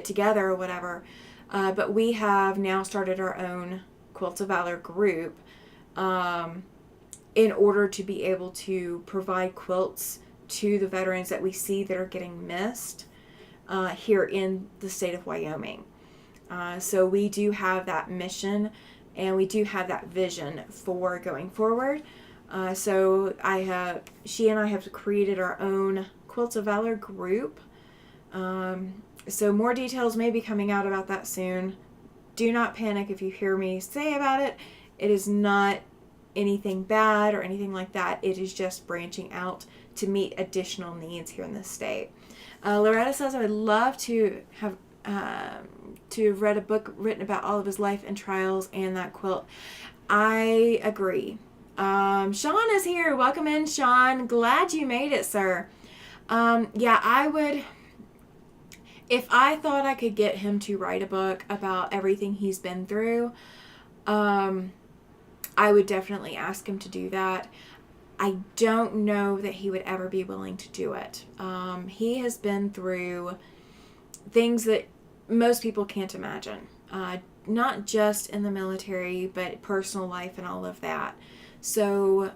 together or whatever. But we have now started our own Quilt of Valor group, in order to be able to provide quilts to the veterans that we see that are getting missed here in the state of Wyoming. So we do have that mission, and we do have that vision for going forward. So she and I have created our own Quilt of Valor group. So more details may be coming out about that soon. Do not panic if you hear me say about it. It is not anything bad or anything like that. It is just branching out to meet additional needs here in the state. Loretta says, I would love to have read a book written about all of his life and trials and that quilt. I agree. Sean is here. Welcome in, Sean. Glad you made it, sir. Yeah, I would, if I thought I could get him to write a book about everything he's been through, I would definitely ask him to do that. I don't know that he would ever be willing to do it. He has been through things that most people can't imagine. Not just in the military, but personal life and all of that. So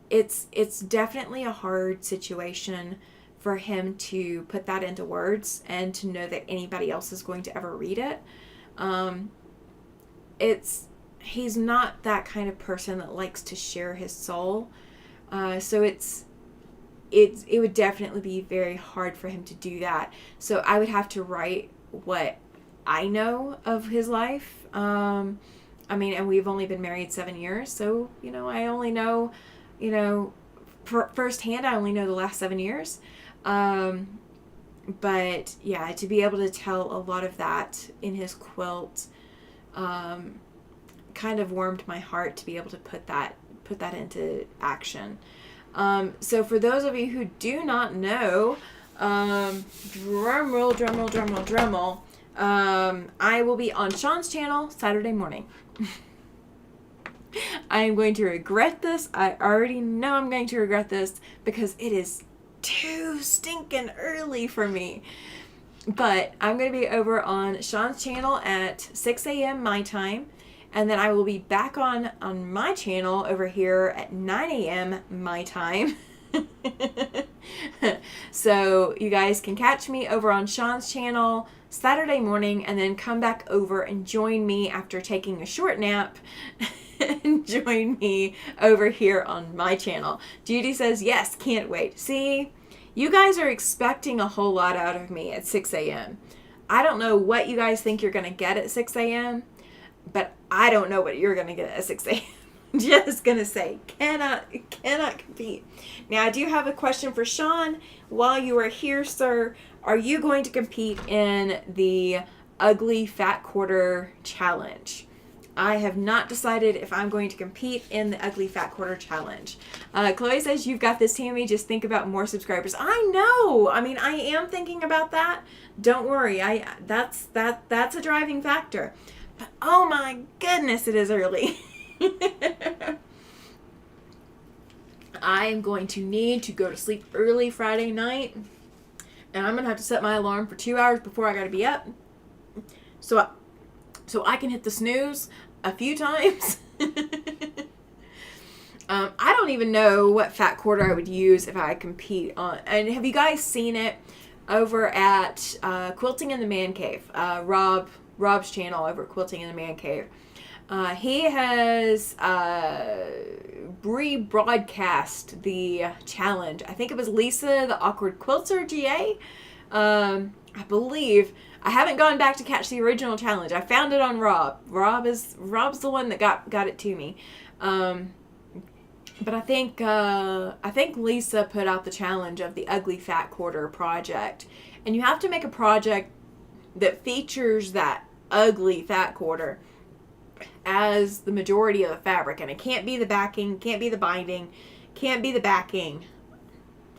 it's definitely a hard situation for him to put that into words and to know that anybody else is going to ever read it. He's not that kind of person that likes to share his soul. So it would definitely be very hard for him to do that. So I would have to write what I know of his life. And we've only been married 7 years. So, I only know, firsthand, I only know the last 7 years. But yeah, to be able to tell a lot of that in his quilt, kind of warmed my heart to be able to put that into action. So for those of you who do not know, drum roll, I will be on Sean's channel Saturday morning. I am going to regret this. I already know I'm going to regret this because it is too stinking early for me. But I'm going to be over on Sean's channel at 6 a.m. my time. And then I will be back on my channel over here at 9 a.m. my time. So you guys can catch me over on Sean's channel Saturday morning and then come back over and join me after taking a short nap and join me over here on my channel. Judy says, yes, can't wait. See, you guys are expecting a whole lot out of me at 6 a.m. I don't know what you guys think you're going to get at 6 a.m., but I don't know what you're going to get at 6 a.m. Just going to say, cannot compete. Now, I do have a question for Sean. While you are here, sir, are you going to compete in the Ugly Fat Quarter Challenge? I have not decided if I'm going to compete in the Ugly Fat Quarter Challenge. Chloe says, you've got this, Tammy. Just think about more subscribers. I know. I mean, I am thinking about that. Don't worry. That's a driving factor. But oh my goodness, it is early. I am going to need to go to sleep early Friday night, and I'm going to have to set my alarm for 2 hours before I got to be up, so I can hit the snooze a few times. I don't even know what fat quarter I would use if I compete on. And have you guys seen it over at Quilting in the Man Cave? Rob's channel over at Quilting in the Man Cave. He has rebroadcast the challenge. I think it was Lisa, the Awkward Quilter GA. I believe. I haven't gone back to catch the original challenge. I found it on Rob. Rob's the one that got it to me. But I think Lisa put out the challenge of the Ugly Fat Quarter project, and you have to make a project that features that ugly fat quarter as the majority of the fabric, and it can't be the backing, can't be the binding, can't be the backing.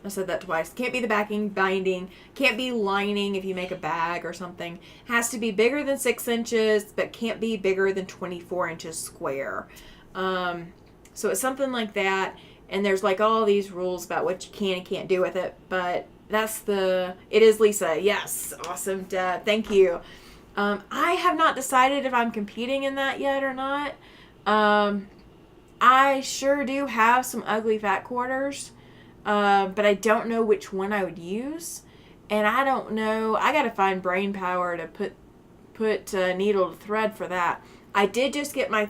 I said that twice. Can't be the backing, binding, can't be lining if you make a bag or something. Has to be bigger than 6 inches, but can't be bigger than 24 inches square. So it's something like that, and there's like all these rules about what you can and can't do with it, but it is Lisa. Yes. Awesome, Dad. Thank you. I have not decided if I'm competing in that yet or not. I sure do have some ugly fat quarters, but I don't know which one I would use, and I don't know. I gotta find brain power to put needle to thread for that. I did just get my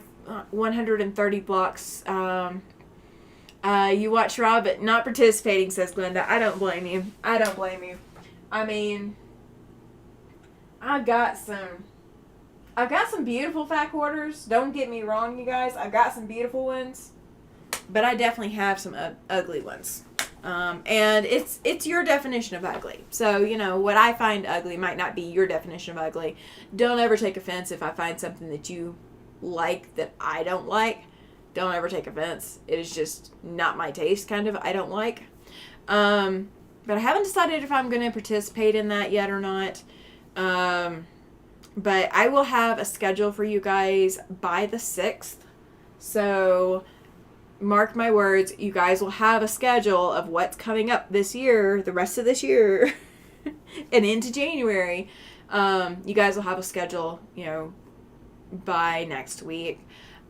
130 blocks. You watch Rob, but not participating, says Glenda. I don't blame you. I mean, I've got some beautiful fat quarters. Don't get me wrong, you guys. I've got some beautiful ones, but I definitely have some ugly ones. And it's your definition of ugly. So, what I find ugly might not be your definition of ugly. Don't ever take offense if I find something that you like that I don't like. Don't ever take offense. It is just not my taste, kind of. I don't like. But I haven't decided if I'm going to participate in that yet or not. But I will have a schedule for you guys by the 6th. So mark my words, you guys will have a schedule of what's coming up this year, the rest of this year, and into January. You guys will have a schedule, by next week.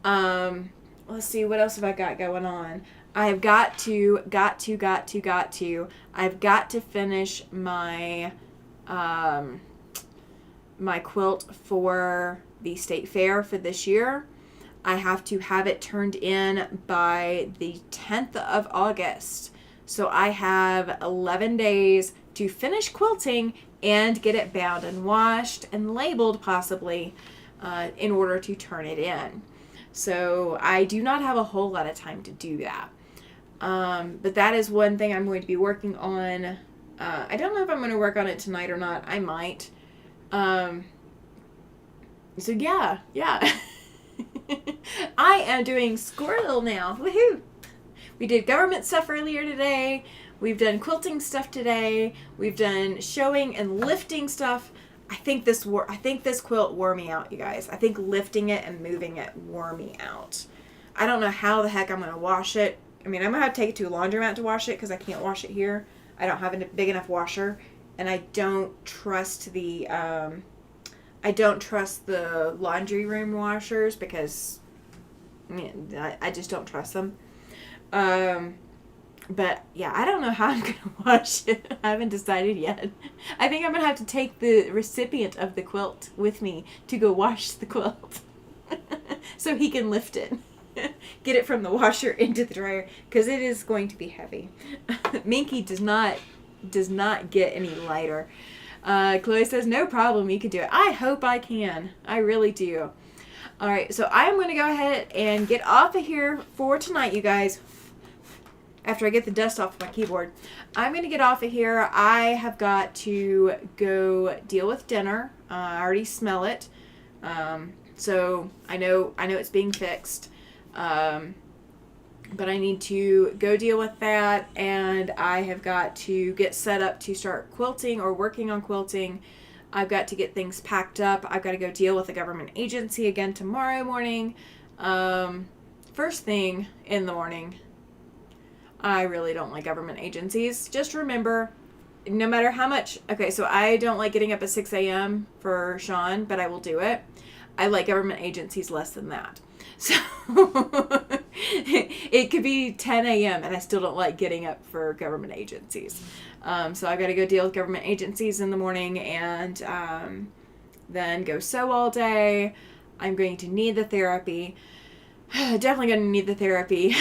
Let's see, what else have I got going on? I've got to finish my my quilt for the state fair for this year. I have to have it turned in by the 10th of August. So I have 11 days to finish quilting and get it bound and washed and labeled possibly in order to turn it in. So I do not have a whole lot of time to do that. But that is one thing I'm going to be working on. I don't know if I'm going to work on it tonight or not. I might. So yeah. I am doing Squirrel now. Woohoo! We did government stuff earlier today. We've done quilting stuff today. We've done showing and lifting stuff. I think this quilt wore me out, you guys. I think lifting it and moving it wore me out. I don't know how the heck I'm going to wash it. I mean, I'm going to have to take it to a laundromat to wash it because I can't wash it here. I don't have a big enough washer. and I don't trust the laundry room washers because I just don't trust them. But yeah, I don't know how I'm going to wash it. I haven't decided yet. I think I'm going to have to take the recipient of the quilt with me to go wash the quilt so he can lift it. Get it from the washer into the dryer because it is going to be heavy. Minky does not get any lighter. Chloe says, no problem, you can do it. I hope I can. I really do. All right, so I'm going to go ahead and get off of here for tonight, you guys. After I get the dust off my keyboard, I'm going to get off of here. I have got to go deal with dinner. I already smell it. So I know it's being fixed. But I need to go deal with that, and I have got to get set up to start quilting or working on quilting. I've got to get things packed up. I've got to go deal with a government agency again tomorrow morning. First thing in the morning. I really don't like government agencies. Just remember, no matter how much... Okay, so I don't like getting up at 6 a.m. for Sean, but I will do it. I like government agencies less than that. So it could be 10 a.m. and I still don't like getting up for government agencies. So I've got to go deal with government agencies in the morning and then go sew all day. I'm going to need the therapy. Definitely going to need the therapy.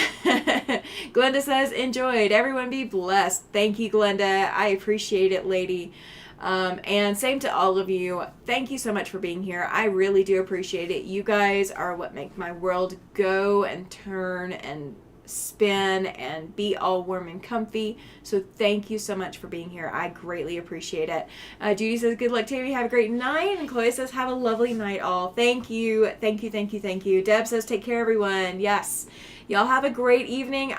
Glenda says, enjoyed. Everyone be blessed. Thank you, Glenda. I appreciate it, lady. And same to all of you. Thank you so much for being here. I really do appreciate it. You guys are what make my world go and turn and spin and be all warm and comfy. So thank you so much for being here. I greatly appreciate it. Judy says, good luck, Tammy. Have a great night. And Chloe says, have a lovely night all. Thank you. Thank you. Thank you. Thank you. Deb says, take care, everyone. Yes. Y'all have a great evening.